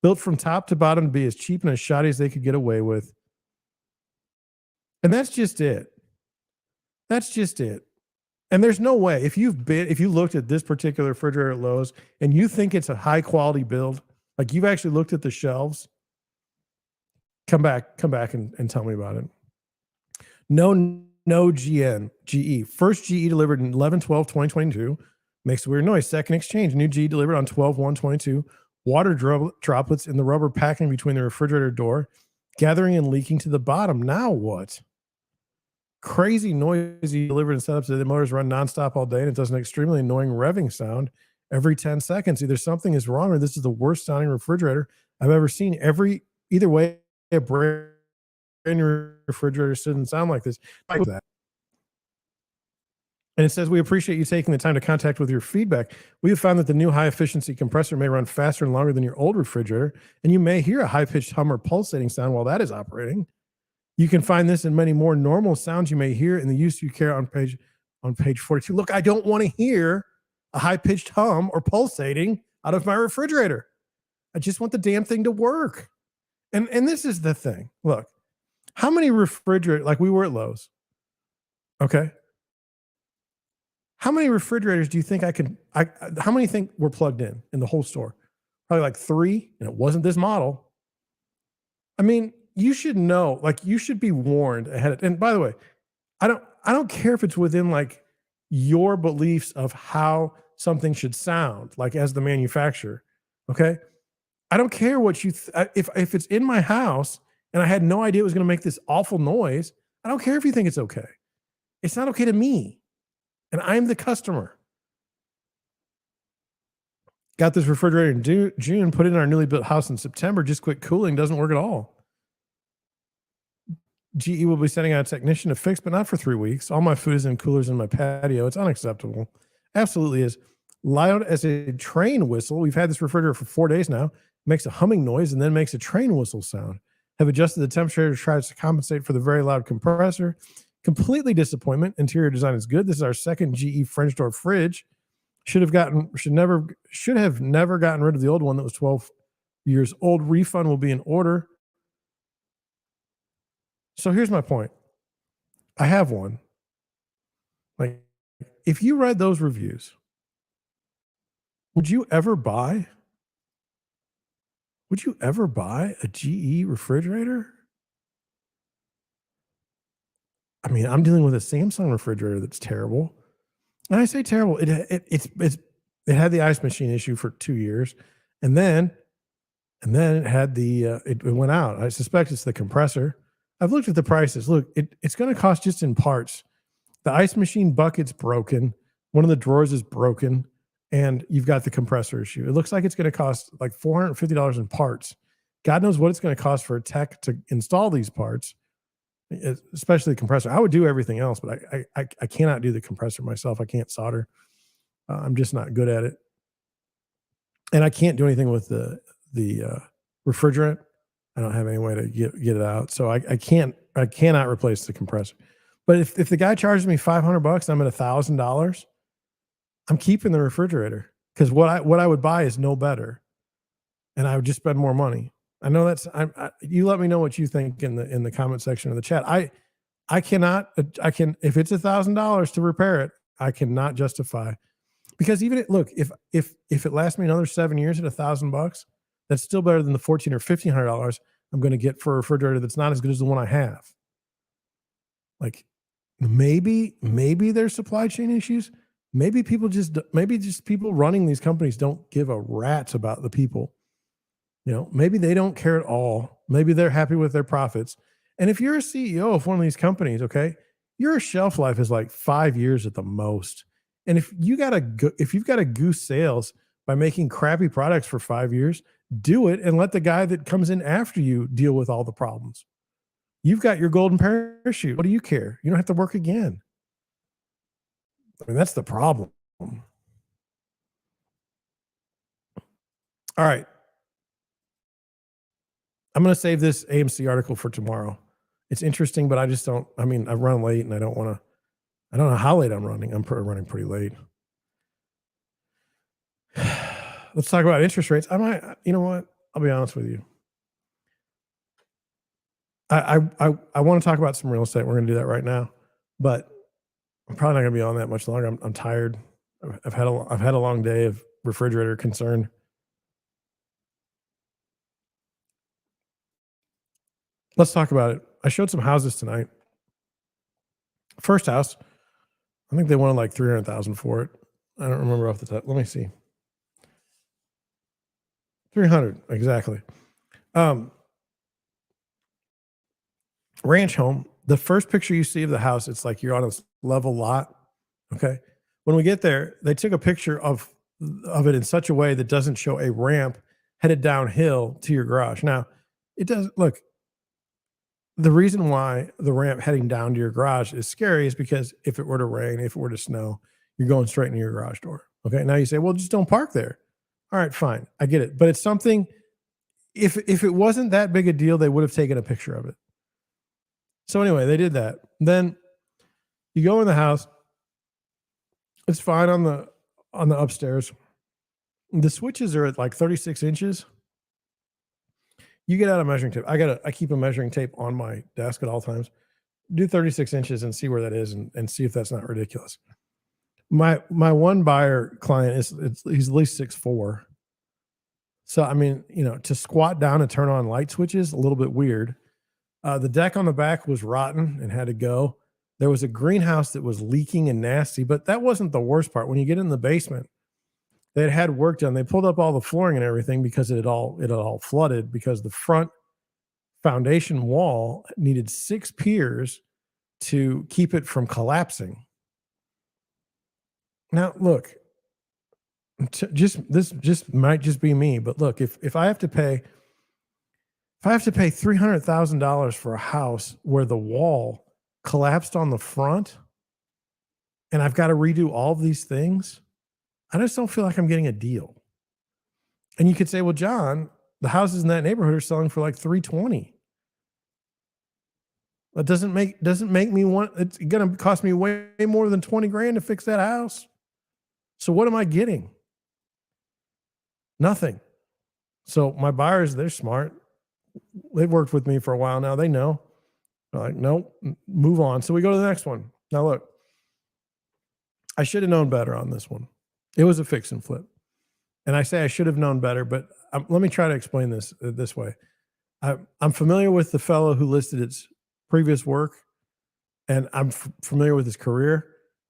Built from top to bottom to be as cheap and as shoddy as they could get away with. And that's just it. That's just it. And there's no way, if you looked at this particular refrigerator at Lowe's and you think it's a high quality build, like you've actually looked at the shelves, come back and tell me about it. No GE. First GE delivered in 11/12/2022. Makes a weird noise. Second exchange. New GE delivered on 12/1/22. Water droplets in the rubber packing between the refrigerator door, gathering and leaking to the bottom. Now what? Crazy noisy delivered and set up so the motors run nonstop all day, and it does an extremely annoying revving sound every 10 seconds. Either something is wrong or this is the worst sounding refrigerator I've ever seen. Either way, a brand new refrigerator shouldn't sound like this. Like that. And it says, we appreciate you taking the time to contact with your feedback. We have found that the new high efficiency compressor may run faster and longer than your old refrigerator, and you may hear a high pitched hum or pulsating sound while that is operating. You can find this and many more normal sounds you may hear in the use you care on page 42. Look, I don't want to hear a high-pitched hum or pulsating out of my refrigerator. I just want the damn thing to work. And this is the thing. Look, how many refrigerators, like we were at Lowe's, okay? How many refrigerators do you think how many think were plugged in the whole store? Probably like 3, and it wasn't this model. I mean, you should know, like you should be warned ahead of, and by the way, I don't care if it's within like your beliefs of how something should sound, like as the manufacturer. Okay. I don't care what you, if it's in my house and I had no idea it was going to make this awful noise, I don't care if you think it's okay. It's not okay to me. And I'm the customer. Got this refrigerator in June, put it in our newly built house in September, just quit cooling, doesn't work at all. GE will be sending out a technician to fix, but not for 3 weeks. All my food is in coolers in my patio. It's unacceptable. Absolutely is. Loud as a train whistle. We've had this refrigerator for 4 days now. Makes a humming noise and then makes a train whistle sound. Have adjusted the temperature to try to compensate for the very loud compressor. Completely disappointment. Interior design is good. This is our second GE French door fridge. Should have never gotten rid of the old one that was 12 years old. Refund will be in order. So here's my point. I have one. Like, if you read those reviews, would you ever buy? Would you ever buy a GE refrigerator? I mean, I'm dealing with a Samsung refrigerator that's terrible. And I say terrible. It had the ice machine issue for 2 years, and then it had it went out. I suspect it's the compressor. I've looked at the prices. Look, it's going to cost just in parts. The ice machine bucket's broken. One of the drawers is broken, and you've got the compressor issue. It looks like it's going to cost like $450 in parts. God knows what it's going to cost for a tech to install these parts, especially the compressor. I would do everything else, but I cannot do the compressor myself. I can't solder. I'm just not good at it, and I can't do anything with the refrigerant. I don't have any way to get it out, so I cannot replace the compressor. But if the guy charges me $500, I'm at $1,000. I'm keeping the refrigerator because what I would buy is no better, and I would just spend more money. I know that's you let me know what you think in the comment section of the chat. I cannot if it's $1,000 to repair it, I cannot justify, because even look, if it lasts me another 7 years at $1,000, that's still better than the $1,400 or $1,500 I'm going to get for a refrigerator that's not as good as the one I have. Like, maybe there's supply chain issues. Maybe people running these companies don't give a rat's about the people. Maybe they don't care at all. Maybe they're happy with their profits. And if you're a CEO of one of these companies, okay, your shelf life is like 5 years at the most. And if you've got to goose sales by making crappy products for 5 years, do it and let the guy that comes in after you deal with all the problems. You've got your golden parachute. What do you care? You don't have to work again. I mean, that's the problem. All right. I'm going to save this AMC article for tomorrow. It's interesting, but I've run late and I don't know how late I'm running. I'm running pretty late. Let's talk about interest rates. You know what? I'll be honest with you. I want to talk about some real estate. We're going to do that right now, but I'm probably not going to be on that much longer. I'm tired. I've had a long day of refrigerator concern. Let's talk about it. I showed some houses tonight. First house, I think they wanted like $300,000 for it. I don't remember off the top. Let me see. 300 exactly. Ranch home. The first picture you see of the house, it's like you're on a level lot. Okay. When we get there, they took a picture of it in such a way that doesn't show a ramp headed downhill to your garage. Now, it does look. The reason why the ramp heading down to your garage is scary is because if it were to rain, if it were to snow, you're going straight into your garage door. Okay. Now you say, well, just don't park there. All right, fine. I get it. But it's something, if it wasn't that big a deal, they would have taken a picture of it. So anyway, they did that. Then you go in the house. It's fine on the upstairs. The switches are at like 36 inches. You get out a measuring tape. I keep a measuring tape on my desk at all times. Do 36 inches and see where that is and see if that's not ridiculous. My one buyer client he's at least 6'4". So I mean, to squat down and turn on light switches, a little bit weird. The deck on the back was rotten and had to go. There was a greenhouse that was leaking and nasty, but that wasn't the worst part. When you get in the basement, they had work done. They pulled up all the flooring and everything because it had all flooded, because the front foundation wall needed 6 piers to keep it from collapsing. Now, look, this might just be me, but look, if I have to pay $300,000 for a house where the wall collapsed on the front and I've got to redo all of these things, I just don't feel like I'm getting a deal. And you could say, well, John, the houses in that neighborhood are selling for like $320,000. That doesn't make me want. It's going to cost me way more than $20,000 to fix that house. So what am I getting? Nothing. So my buyers, they're smart. They've worked with me for a while now. They know. Like, nope, move on. So we go to the next one. Now look, I should have known better on this one. It was a fix and flip. And I say I should have known better, but let me try to explain this way. I'm familiar with the fellow who listed its previous work, and I'm familiar with his career.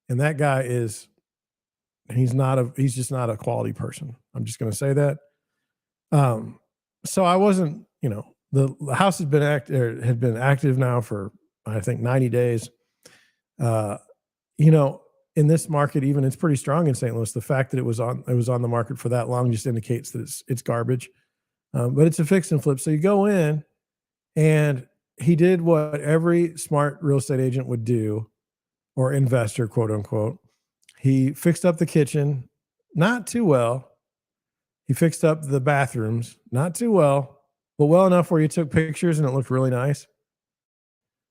And that guy he's just not a quality person. I'm just going to say that. So I wasn't, the house had been active now for, I think, 90 days. In this market, even it's pretty strong in St. Louis. The fact that it was on the market for that long just indicates that it's garbage. But it's a fix and flip. So you go in, and he did what every smart real estate agent would do, or investor, quote unquote. He fixed up the kitchen, not too well. He fixed up the bathrooms, not too well, but well enough where you took pictures and it looked really nice.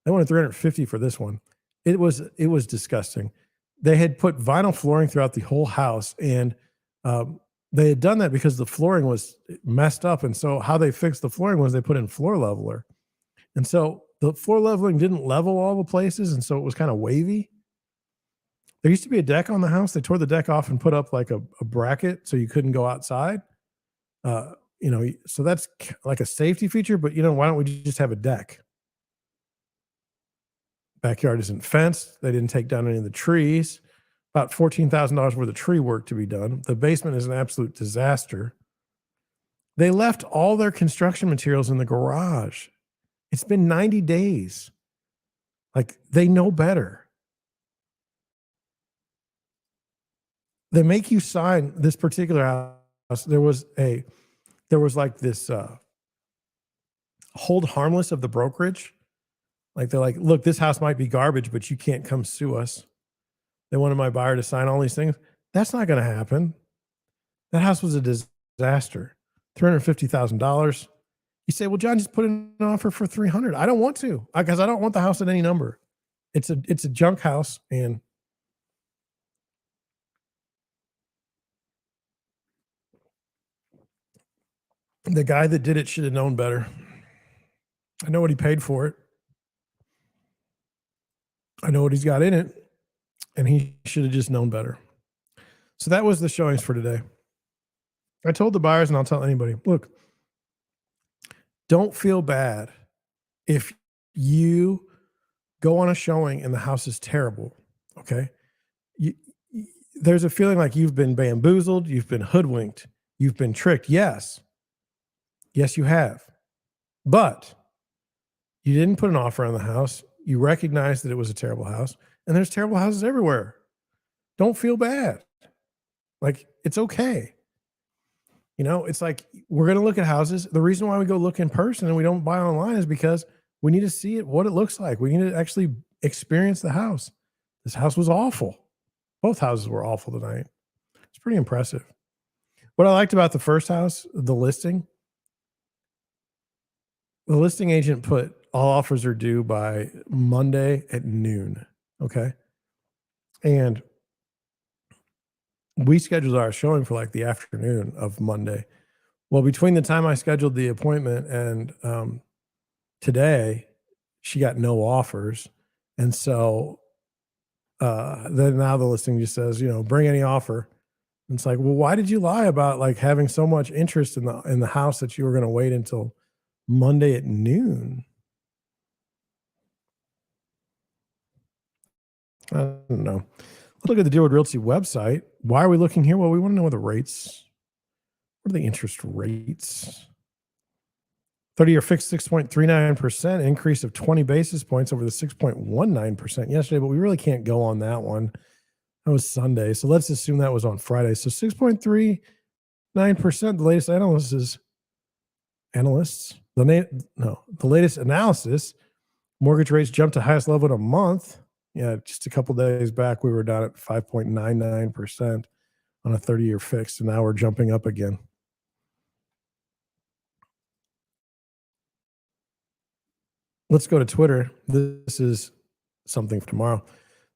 They wanted $350 for this one. It was disgusting. They had put vinyl flooring throughout the whole house, and they had done that because the flooring was messed up. And so how they fixed the flooring was they put in floor leveler. And so the floor leveling didn't level all the places, and so it was kind of wavy. There used to be a deck on the house. They tore the deck off and put up like a bracket so you couldn't go outside. So that's like a safety feature, but why don't we just have a deck? Backyard isn't fenced. They didn't take down any of the trees. About $14,000 worth of tree work to be done. The basement is an absolute disaster. They left all their construction materials in the garage. It's been 90 days. Like, they know better. They make you sign this particular house. There was like this hold harmless of the brokerage. Like, they're like, look, this house might be garbage, but you can't come sue us. They wanted my buyer to sign all these things. That's not going to happen. That house was a disaster. $350,000. You say, well, John, just put in an offer for $300. I don't want to, because I don't want the house at any number. It's a junk house, and the guy that did it should have known better. I know what he paid for it. I know what he's got in it, and he should have just known better. So that was the showings for today. I told the buyers, and I'll tell anybody, look, don't feel bad if you go on a showing and the house is terrible, okay? There's a feeling like you've been bamboozled, you've been hoodwinked, you've been tricked. Yes, you have. But you didn't put an offer on the house. You recognized that it was a terrible house, and there's terrible houses everywhere. Don't feel bad. Like, it's okay. It's like, we're going to look at houses. The reason why we go look in person and we don't buy online is because we need to see what it looks like. We need to actually experience the house. This house was awful. Both houses were awful tonight. It's pretty impressive. What I liked about the first house, the listing agent put all offers are due by Monday at noon. Okay. And we scheduled our showing for like the afternoon of Monday. Well, between the time I scheduled the appointment and today, she got no offers. And so then now the listing just says, bring any offer. And it's like, well, why did you lie about like having so much interest in the house that you were going to wait until Monday at noon? I don't know. Let's look at the Deerwood Realty website. Why are we looking here? Well, we want to know what the rates. What are the interest rates? 30-year fixed 6.39%, increase of 20 basis points over the 6.19% yesterday, but we really can't go on that one. That was Sunday. So let's assume that was on Friday. So 6.39%, the latest the latest analysis, mortgage rates jumped to highest level in a month. Yeah, just a couple days back, we were down at 5.99% on a 30-year fixed, and now we're jumping up again. Let's go to Twitter. This is something for tomorrow.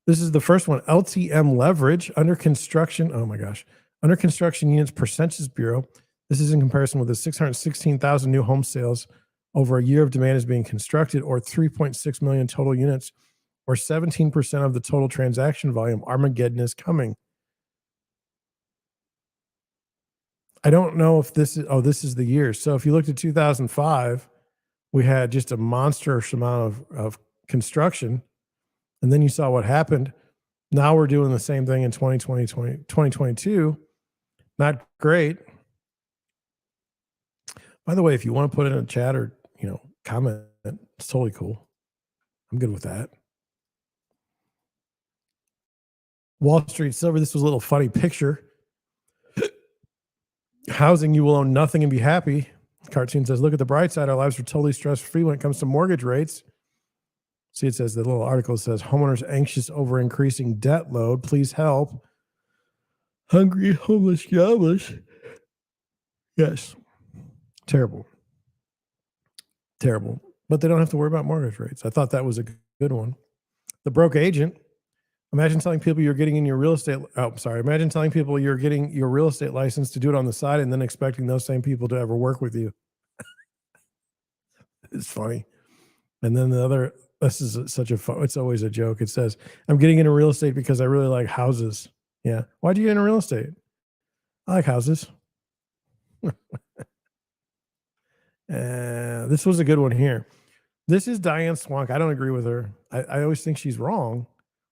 This is the first one. LTM leverage under construction. Oh my gosh. Under construction units percentages bureau. This is in comparison with the 616,000 new home sales over a year of demand is being constructed, or 3.6 million total units, or 17% of the total transaction volume. Armageddon is coming. I don't know if this is, this is the year. So if you looked at 2005, we had just a monstrous amount of construction. And then you saw what happened. Now we're doing the same thing in 2022. Not great. By the way, if you want to put it in a chat or, comment, it's totally cool. I'm good with that. Wall Street Silver, this was a little funny picture. Housing, you will own nothing and be happy. Cartoon says, look at the bright side. Our lives are totally stress-free when it comes to mortgage rates. See, it says, the little article says, homeowners anxious over increasing debt load. Please help. Hungry, homeless, jobless. Yes. Terrible. Terrible. But they don't have to worry about mortgage rates. I thought that was a good one. The broke agent. Imagine telling people you're getting in your real estate. Imagine telling people you're getting your real estate license to do it on the side and then expecting those same people to ever work with you. It's funny. And then the other, this is such a fun, it's always a joke. It says, I'm getting into real estate because I really like houses. Yeah. Why'd you get into real estate? I like houses. This was a good one here. This is Diane Swank. I don't agree with her. I always think she's wrong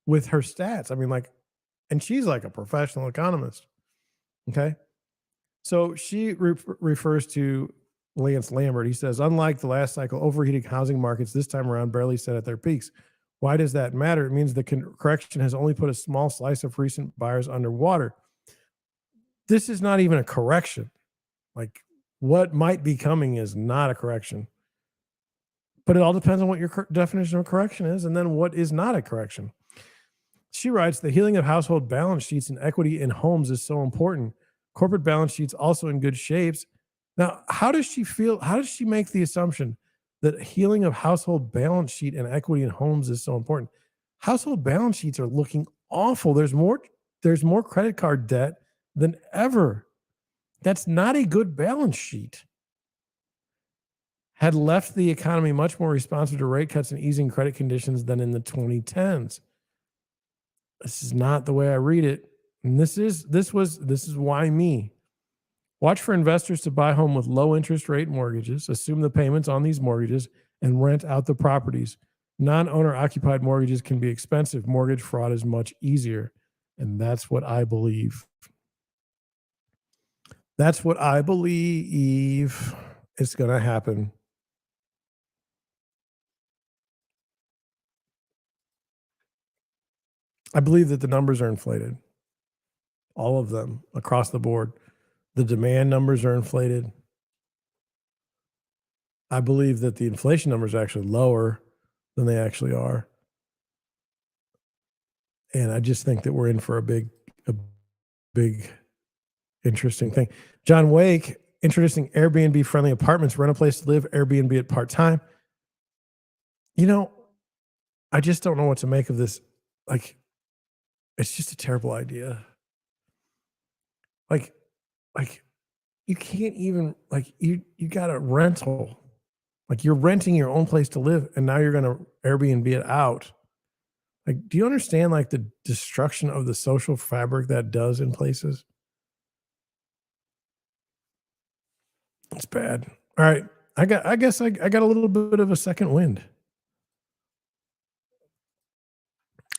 with her stats. I mean, and she's like a professional economist. Okay. So she refers to Lance Lambert. He says, unlike the last cycle, overheating housing markets this time around barely set at their peaks. Why does that matter? It means the correction has only put a small slice of recent buyers underwater. This is not even a correction. Like, what might be coming is not a correction. But it all depends on what your definition of correction is and then what is not a correction. She writes, the healing of household balance sheets and equity in homes is so important. Corporate balance sheets also in good shapes. Now, how does she feel? How does she make the assumption that healing of household balance sheet and equity in homes is so important? Household balance sheets are looking awful. There's more credit card debt than ever. That's not a good balance sheet. Had left the economy much more responsive to rate cuts and easing credit conditions than in the 2010s. This is not the way I read it. And this is why me. Watch for investors to buy home with low interest rate mortgages, assume the payments on these mortgages, and rent out the properties. Non-owner occupied mortgages can be expensive. Mortgage fraud is much easier. And that's what I believe. That's what I believe is going to happen. I believe that the numbers are inflated. All of them across the board. The demand numbers are inflated. I believe that the inflation numbers are actually lower than they actually are. And I just think that we're in for a big, interesting thing. John Wake introducing Airbnb friendly apartments, rent a place to live, Airbnb at part-time. I just don't know what to make of this. Like, it's just a terrible idea. Like you can't even, you got a rental. Like, you're renting your own place to live and now you're going to Airbnb it out. Like, do you understand the destruction of the social fabric that does in places? It's bad. All right. I guess I got a little bit of a second wind.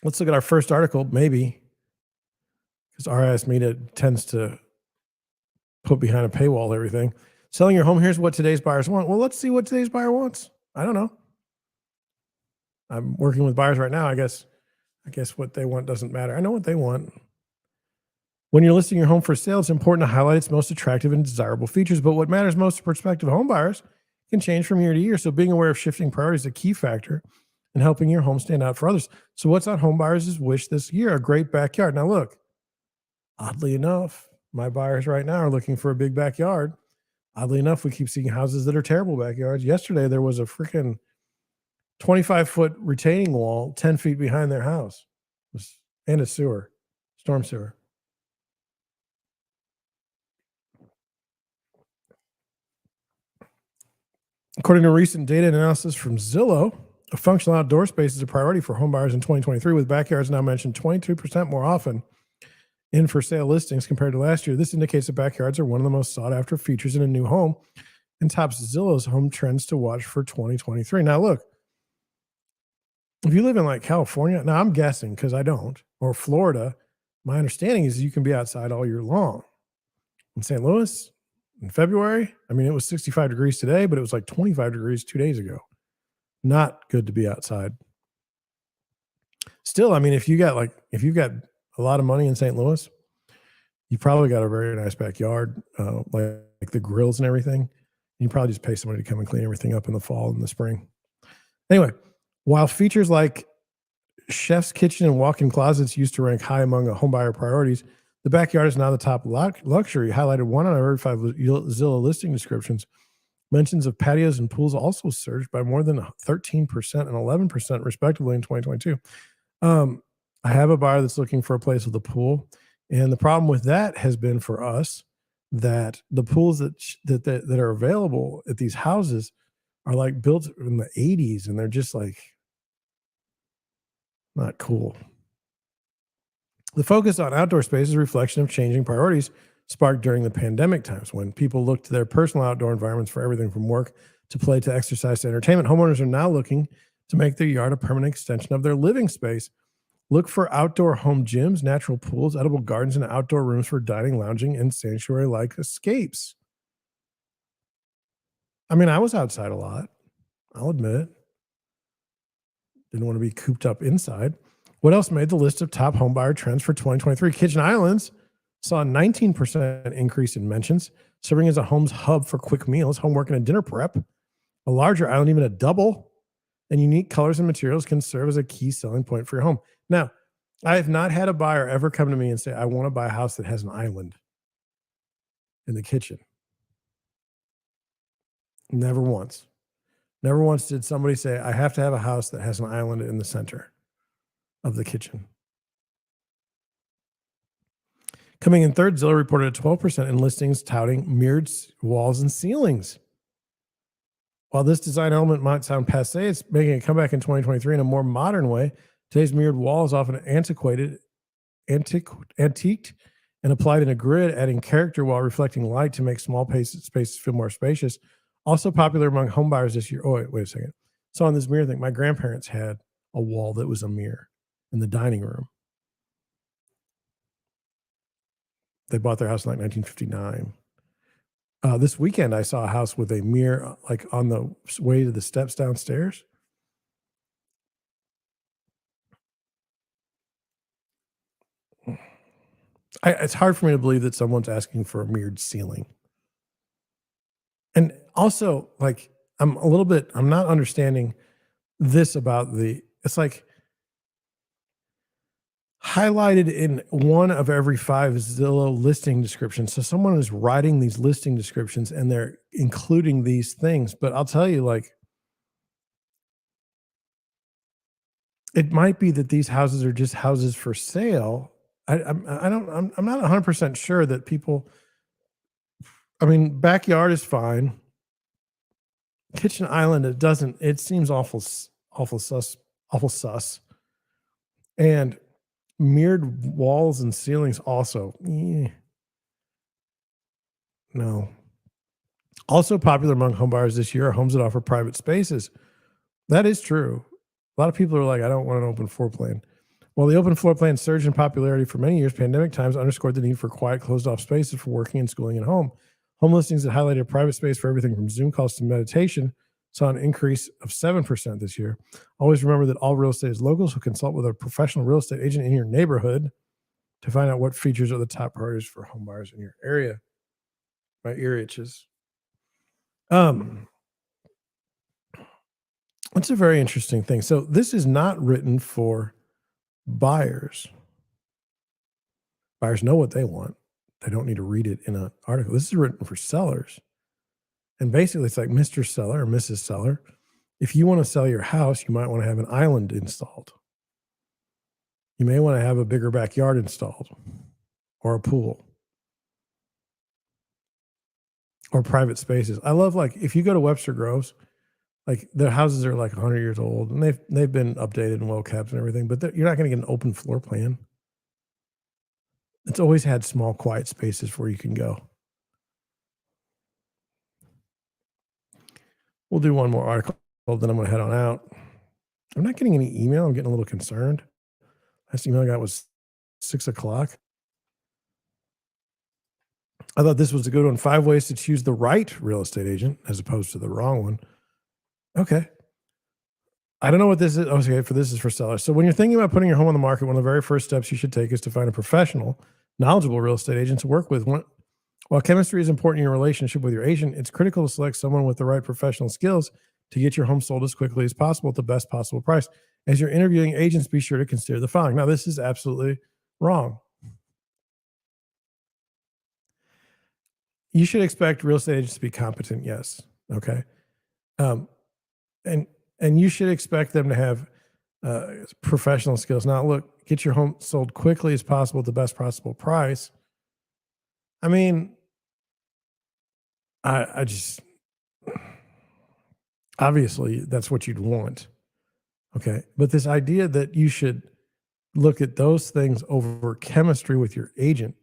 Let's look at our first article, maybe, because RIS Media tends to put behind a paywall everything. Selling your home, here's what today's buyers want. Well, let's see what today's buyer wants. I don't know. I'm working with buyers right now. I guess what they want doesn't matter. I know what they want. When you're listing your home for sale, it's important to highlight its most attractive and desirable features, but what matters most to prospective home buyers can change from year to year. So being aware of shifting priorities is a key factor in helping your home stand out for others. So what's on home buyers' wish this year? A great backyard. Now look, oddly enough, my buyers right now are looking for a big backyard. Oddly enough, we keep seeing houses that are terrible backyards. Yesterday, there was a freaking 25-foot retaining wall 10 feet behind their house and a sewer, storm sewer. According to recent data analysis from Zillow, a functional outdoor space is a priority for home buyers in 2023, with backyards now mentioned 22% more often in for sale listings compared to last year. This indicates that backyards are one of the most sought after features in a new home and tops Zillow's home trends to watch for 2023. Now, look, if you live in like California, now I'm guessing because I don't, or Florida, my understanding is you can be outside all year long. In St. Louis, in February, I mean, it was 65 degrees today, but it was like 25 degrees 2 days ago. Not good to be outside. Still, I mean, if you've got a lot of money in St. Louis, you probably got a very nice backyard, like the grills and everything. You probably just pay somebody to come and clean everything up in the fall and the spring. Anyway, while features like chef's kitchen and walk-in closets used to rank high among homebuyer priorities, the backyard is now the top luxury, highlighted 1 out of every 5 Zillow listing descriptions. Mentions of patios and pools also surged by more than 13% and 11%, respectively, in 2022. I have a buyer that's looking for a place with a pool, and the problem with that has been for us that the pools that are available at these houses are like built in the 80s, and they're just like not cool. The focus on outdoor space is a reflection of changing priorities sparked during the pandemic times when people looked to their personal outdoor environments for everything from work to play to exercise to entertainment. Homeowners are now looking to make their yard a permanent extension of their living space. Look for outdoor home gyms, natural pools, edible gardens, and outdoor rooms for dining, lounging, and sanctuary-like escapes. I mean, I was outside a lot. I'll admit it. Didn't want to be cooped up inside. What else made the list of top homebuyer trends for 2023? Kitchen Islands saw a 19% increase in mentions, serving as a home's hub for quick meals, homework, and a dinner prep. A larger island, even a double, and unique colors and materials can serve as a key selling point for your home. Now, I have not had a buyer ever come to me and say, I want to buy a house that has an island in the kitchen. Never once. Never once did somebody say, I have to have a house that has an island in the center of the kitchen. Coming in third, Zillow reported a 12% in listings touting mirrored walls and ceilings. While this design element might sound passé, it's making a comeback in 2023 in a more modern way. Today's mirrored wall is often antiquated, antiqued, and applied in a grid, adding character while reflecting light to make small spaces feel more spacious. Also popular among homebuyers this year. Oh, wait a second. So on this mirror thing, my grandparents had a wall that was a mirror in the dining room. They bought their house in like 1959. This weekend, I saw a house with a mirror, like on the way to the steps downstairs. It's hard for me to believe that someone's asking for a mirrored ceiling. And also, like, I'm not understanding this about it's like highlighted in 1 of every 5 Zillow listing descriptions. So someone is writing these listing descriptions and they're including these things. But I'll tell you, like, it might be that these houses are just houses for sale. I'm not 100% sure that people. I mean, backyard is fine. Kitchen island, it seems awful sus. And mirrored walls and ceilings also. No. Also popular among homebuyers this year are homes that offer private spaces. That is true. A lot of people are like, I don't want an open floor plan. While the open floor plan surged in popularity for many years, pandemic times underscored the need for quiet, closed-off spaces for working and schooling at home. Home listings that highlighted a private space for everything from Zoom calls to meditation saw an increase of 7% this year. Always remember that all real estate is local, so consult with a professional real estate agent in your neighborhood to find out what features are the top priorities for home buyers in your area. My ear itches. It's a very interesting thing. So this is not written for buyers. Buyers know what they want. They don't need to read it in an article. This is written for sellers. And basically, it's like Mr. Seller or Mrs. Seller. If you want to sell your house, you might want to have an island installed. You may want to have a bigger backyard installed or a pool or private spaces. I love, like, if you go to Webster Groves, Like their houses are like 100 years old, and they've been updated and well kept and everything. But you're not going to get an open floor plan. It's always had small, quiet spaces where you can go. We'll do one more article, then I'm going to head on out. I'm not getting any email. I'm getting a little concerned. Last email I got was 6 o'clock. I thought this was a good one. 5 ways to choose the right real estate agent as opposed to the wrong one. Okay. I don't know what this is. Okay, this is for sellers. So when you're thinking about putting your home on the market, one of the very first steps you should take is to find a professional, knowledgeable real estate agent to work with. While chemistry is important in your relationship with your agent, it's critical to select someone with the right professional skills to get your home sold as quickly as possible at the best possible price. As you're interviewing agents, be sure to consider the following. Now, this is absolutely wrong. You should expect real estate agents to be competent, yes. Okay. Um, and and you should expect them to have professional skills. Now, look, get your home sold quickly as possible at the best possible price. I mean, I just obviously that's what you'd want. Okay. But this idea that you should look at those things over chemistry with your agent,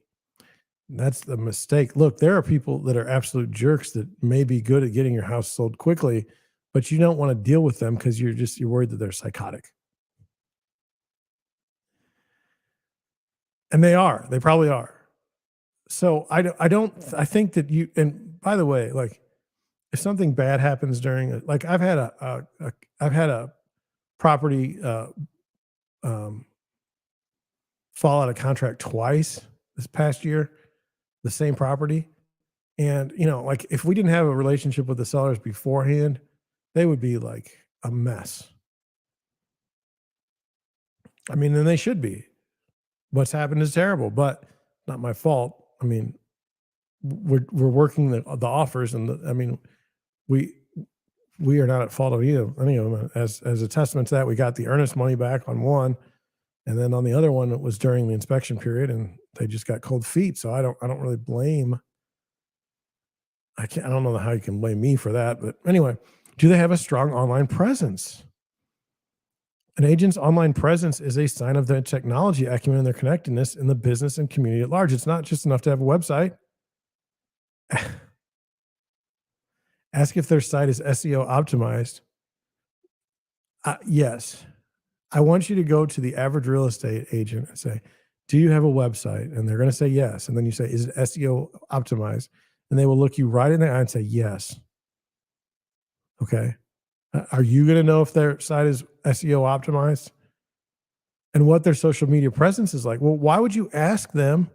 that's the mistake. Look, there are people that are absolute jerks that may be good at getting your house sold quickly, but you don't want to deal with them because you're worried that they're psychotic. And they are. They probably are. So I think that you, and by the way, like if something bad happens during it, like I've had a property um, fall out of contract twice this past year, the same property. And, like if we didn't have a relationship with the sellers beforehand, they would be like a mess. I mean, and they should be. What's happened is terrible, but not my fault. I mean, we're working the offers, and I mean, we we are not at fault of any of them. As a testament to that, we got the earnest money back on one, and then on the other one, it was during the inspection period, and they just got cold feet. So I don't really blame. I don't know how you can blame me for that, but anyway, do they have a strong online presence? An agent's online presence is a sign of their technology acumen and their connectedness in the business and community at large. It's not just enough to have a website. Ask if their site is SEO optimized. Yes. I want you to go to the average real estate agent and say, do you have a website? And they're going to say yes. And then you say, is it SEO optimized? And they will look you right in the eye and say, yes. Okay. Are you going to know if their site is SEO optimized and what their social media presence is like? Well, why would you ask them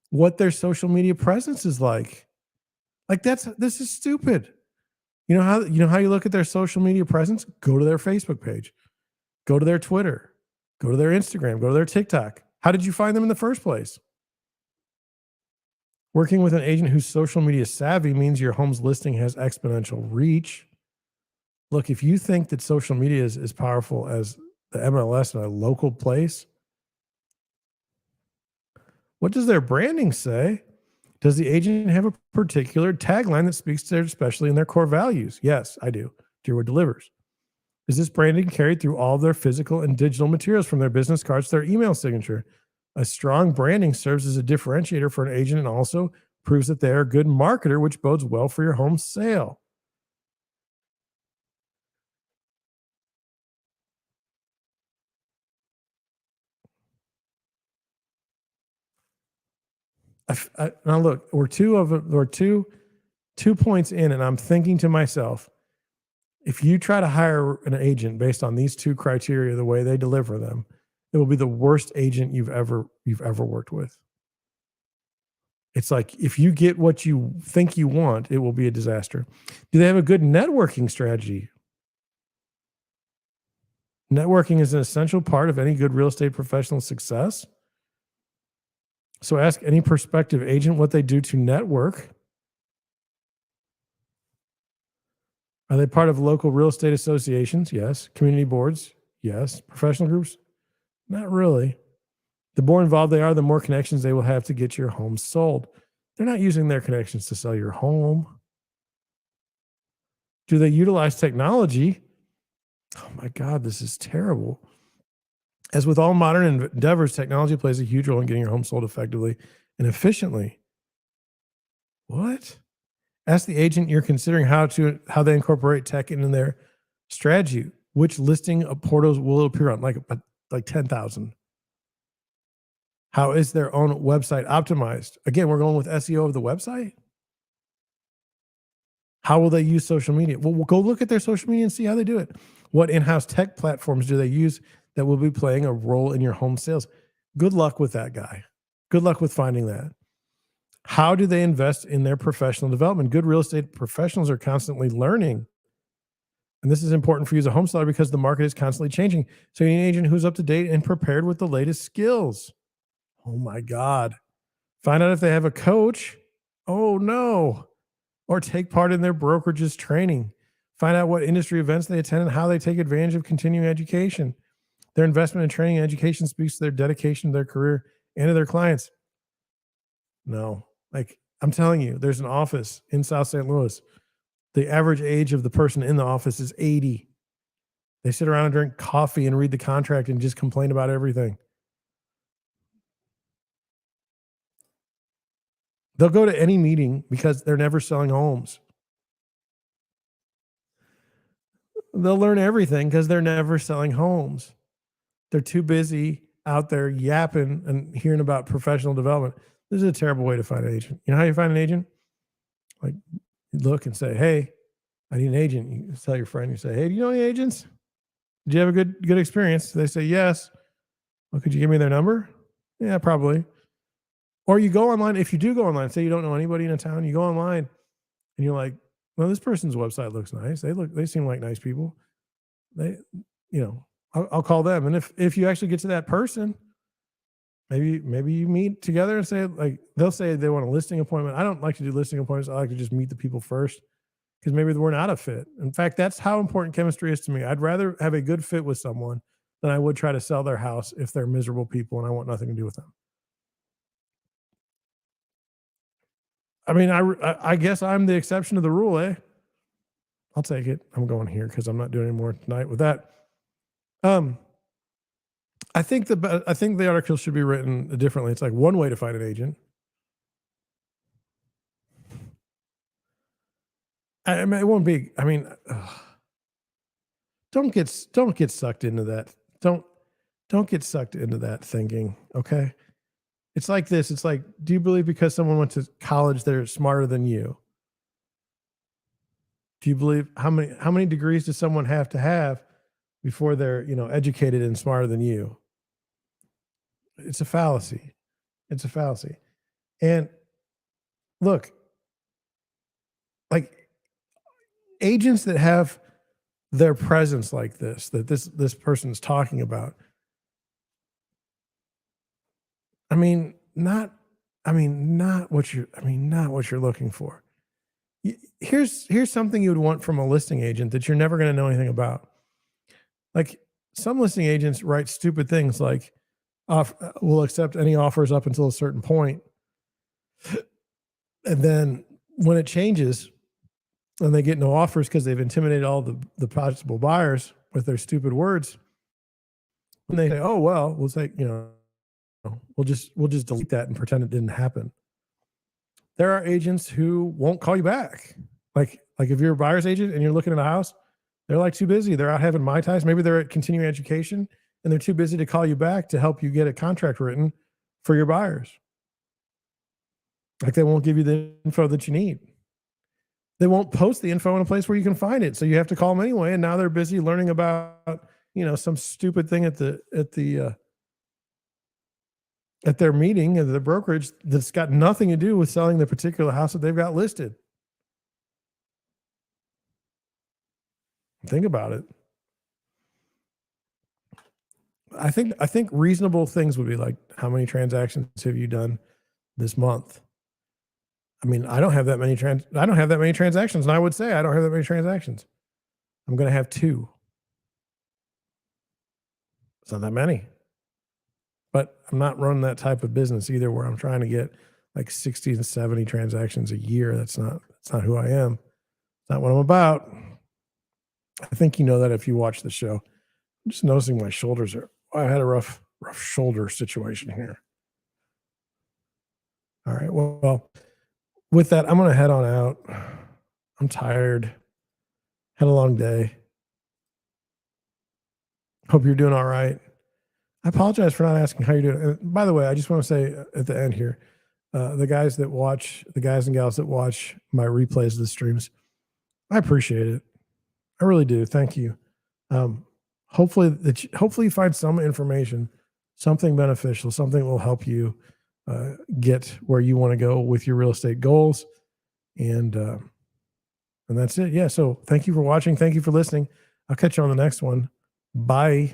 what their social media presence is like? Like this is stupid. You know how you look at their social media presence? Go to their Facebook page, go to their Twitter, go to their Instagram, go to their TikTok. How did you find them in the first place? Working with an agent who's social media savvy means your home's listing has exponential reach. Look, if you think that social media is as powerful as the MLS in a local place, what does their branding say? Does the agent have a particular tagline that speaks to their, especially in their core values? Yes, I do. Deerwood delivers. Is this branding carried through all of their physical and digital materials from their business cards to their email signature? A strong branding serves as a differentiator for an agent and also proves that they are a good marketer, which bodes well for your home sale. Now look, we're two points in, and I'm thinking to myself, if you try to hire an agent based on these two criteria, the way they deliver them, it will be the worst agent you've ever worked with. It's like if you get what you think you want, it will be a disaster. Do they have a good networking strategy? Networking is an essential part of any good real estate professional success. So ask any prospective agent what they do to network. Are they part of local real estate associations? Yes. Community boards? Yes. Professional groups? Not really. The more involved they are, the more connections they will have to get your home sold. They're not using their connections to sell your home. Do they utilize technology? Oh my God, this is terrible. As with all modern endeavors, technology plays a huge role in getting your home sold effectively and efficiently. What? Ask the agent you're considering how they incorporate tech into their strategy. Which listing of portals will it appear on? Like 10,000. How is their own website optimized? Again, we're going with SEO of the website. How will they use social media? Well, we'll go look at their social media and see how they do it. What in-house tech platforms do they use that will be playing a role in your home sales? Good luck with that guy. Good luck with finding that. How do they invest in their professional development? Good real estate professionals are constantly learning. And this is important for you as a home seller because the market is constantly changing. So you need an agent who's up to date and prepared with the latest skills. Oh my God. Find out if they have a coach. Oh no. Or take part in their brokerage's training. Find out what industry events they attend and how they take advantage of continuing education. Their investment in training and education speaks to their dedication to their career and to their clients. No, like I'm telling you, there's an office in South St. Louis. The average age of the person in the office is 80. They sit around and drink coffee and read the contract and just complain about everything. They'll go to any meeting because they're never selling homes. They'll learn everything because they're never selling homes. They're too busy out there yapping and hearing about professional development. This is a terrible way to find an agent. You know how you find an agent? Like, you look and say, "Hey, I need an agent." You tell your friend, you say, "Hey, do you know any agents? Did you have a good experience?" They say, "Yes." "Well, could you give me their number?" "Yeah, probably." Or you go online. If you do go online, say you don't know anybody in a town, you go online and you're like, "Well, this person's website looks nice. They seem like nice people. They, I'll call them." And if you actually get to that person, maybe you meet together and say, like, they'll say they want a listing appointment. I don't like to do listing appointments. I like to just meet the people first because maybe we're not a fit. In fact, that's how important chemistry is to me. I'd rather have a good fit with someone than I would try to sell their house if they're miserable people and I want nothing to do with them. I mean, I guess I'm the exception to the rule, eh? I'll take it. I'm going here because I'm not doing any more tonight with that. Um, I think the article should be written differently. It's like one way to find an agent. I mean, it won't be. I mean, don't get sucked into that. Don't get sucked into that thinking. Okay, it's like this. It's like, do you believe because someone went to college they're smarter than you? Do you believe how many degrees does someone have to have before they're educated and smarter than you? It's a fallacy. It's a fallacy. And look, like agents that have their presence like this, that this person's talking about. I mean, not not what you're looking for. Here's something you would want from a listing agent that you're never going to know anything about. Like some listing agents write stupid things like will accept any offers up until a certain point. And then when it changes and they get no offers because they've intimidated all the possible buyers with their stupid words, when they say, "Oh well," we'll say, we'll just delete that and pretend it didn't happen. There are agents who won't call you back. Like if you're a buyer's agent and you're looking at a house, they're like too busy. They're out having Mai Tais. Maybe they're at continuing education and they're too busy to call you back to help you get a contract written for your buyers. Like they won't give you the info that you need. They won't post the info in a place where you can find it. So you have to call them anyway. And now they're busy learning about, some stupid thing at their meeting at the brokerage that's got nothing to do with selling the particular house that they've got listed. Think about it. I think reasonable things would be like, how many transactions have you done this month? I mean, I don't have that many transactions, and I would say I don't have that many transactions. I'm going to have 2. It's not that many. But I'm not running that type of business either where I'm trying to get like 60 and 70 transactions a year. That's not who I am. It's not what I'm about. I think you know that if you watch the show. I'm just noticing my shoulders are. I had a rough shoulder situation here. All right. Well, with that, I'm going to head on out. I'm tired. Had a long day. Hope you're doing all right. I apologize for not asking how you're doing. And by the way, I just want to say at the end here, the guys and gals that watch my replays of the streams, I appreciate it. I really do. Thank you. Um, hopefully you find some information, something beneficial, something that will help you get where you want to go with your real estate goals. And that's it. Yeah. So thank you for watching. Thank you for listening. I'll catch you on the next one. Bye.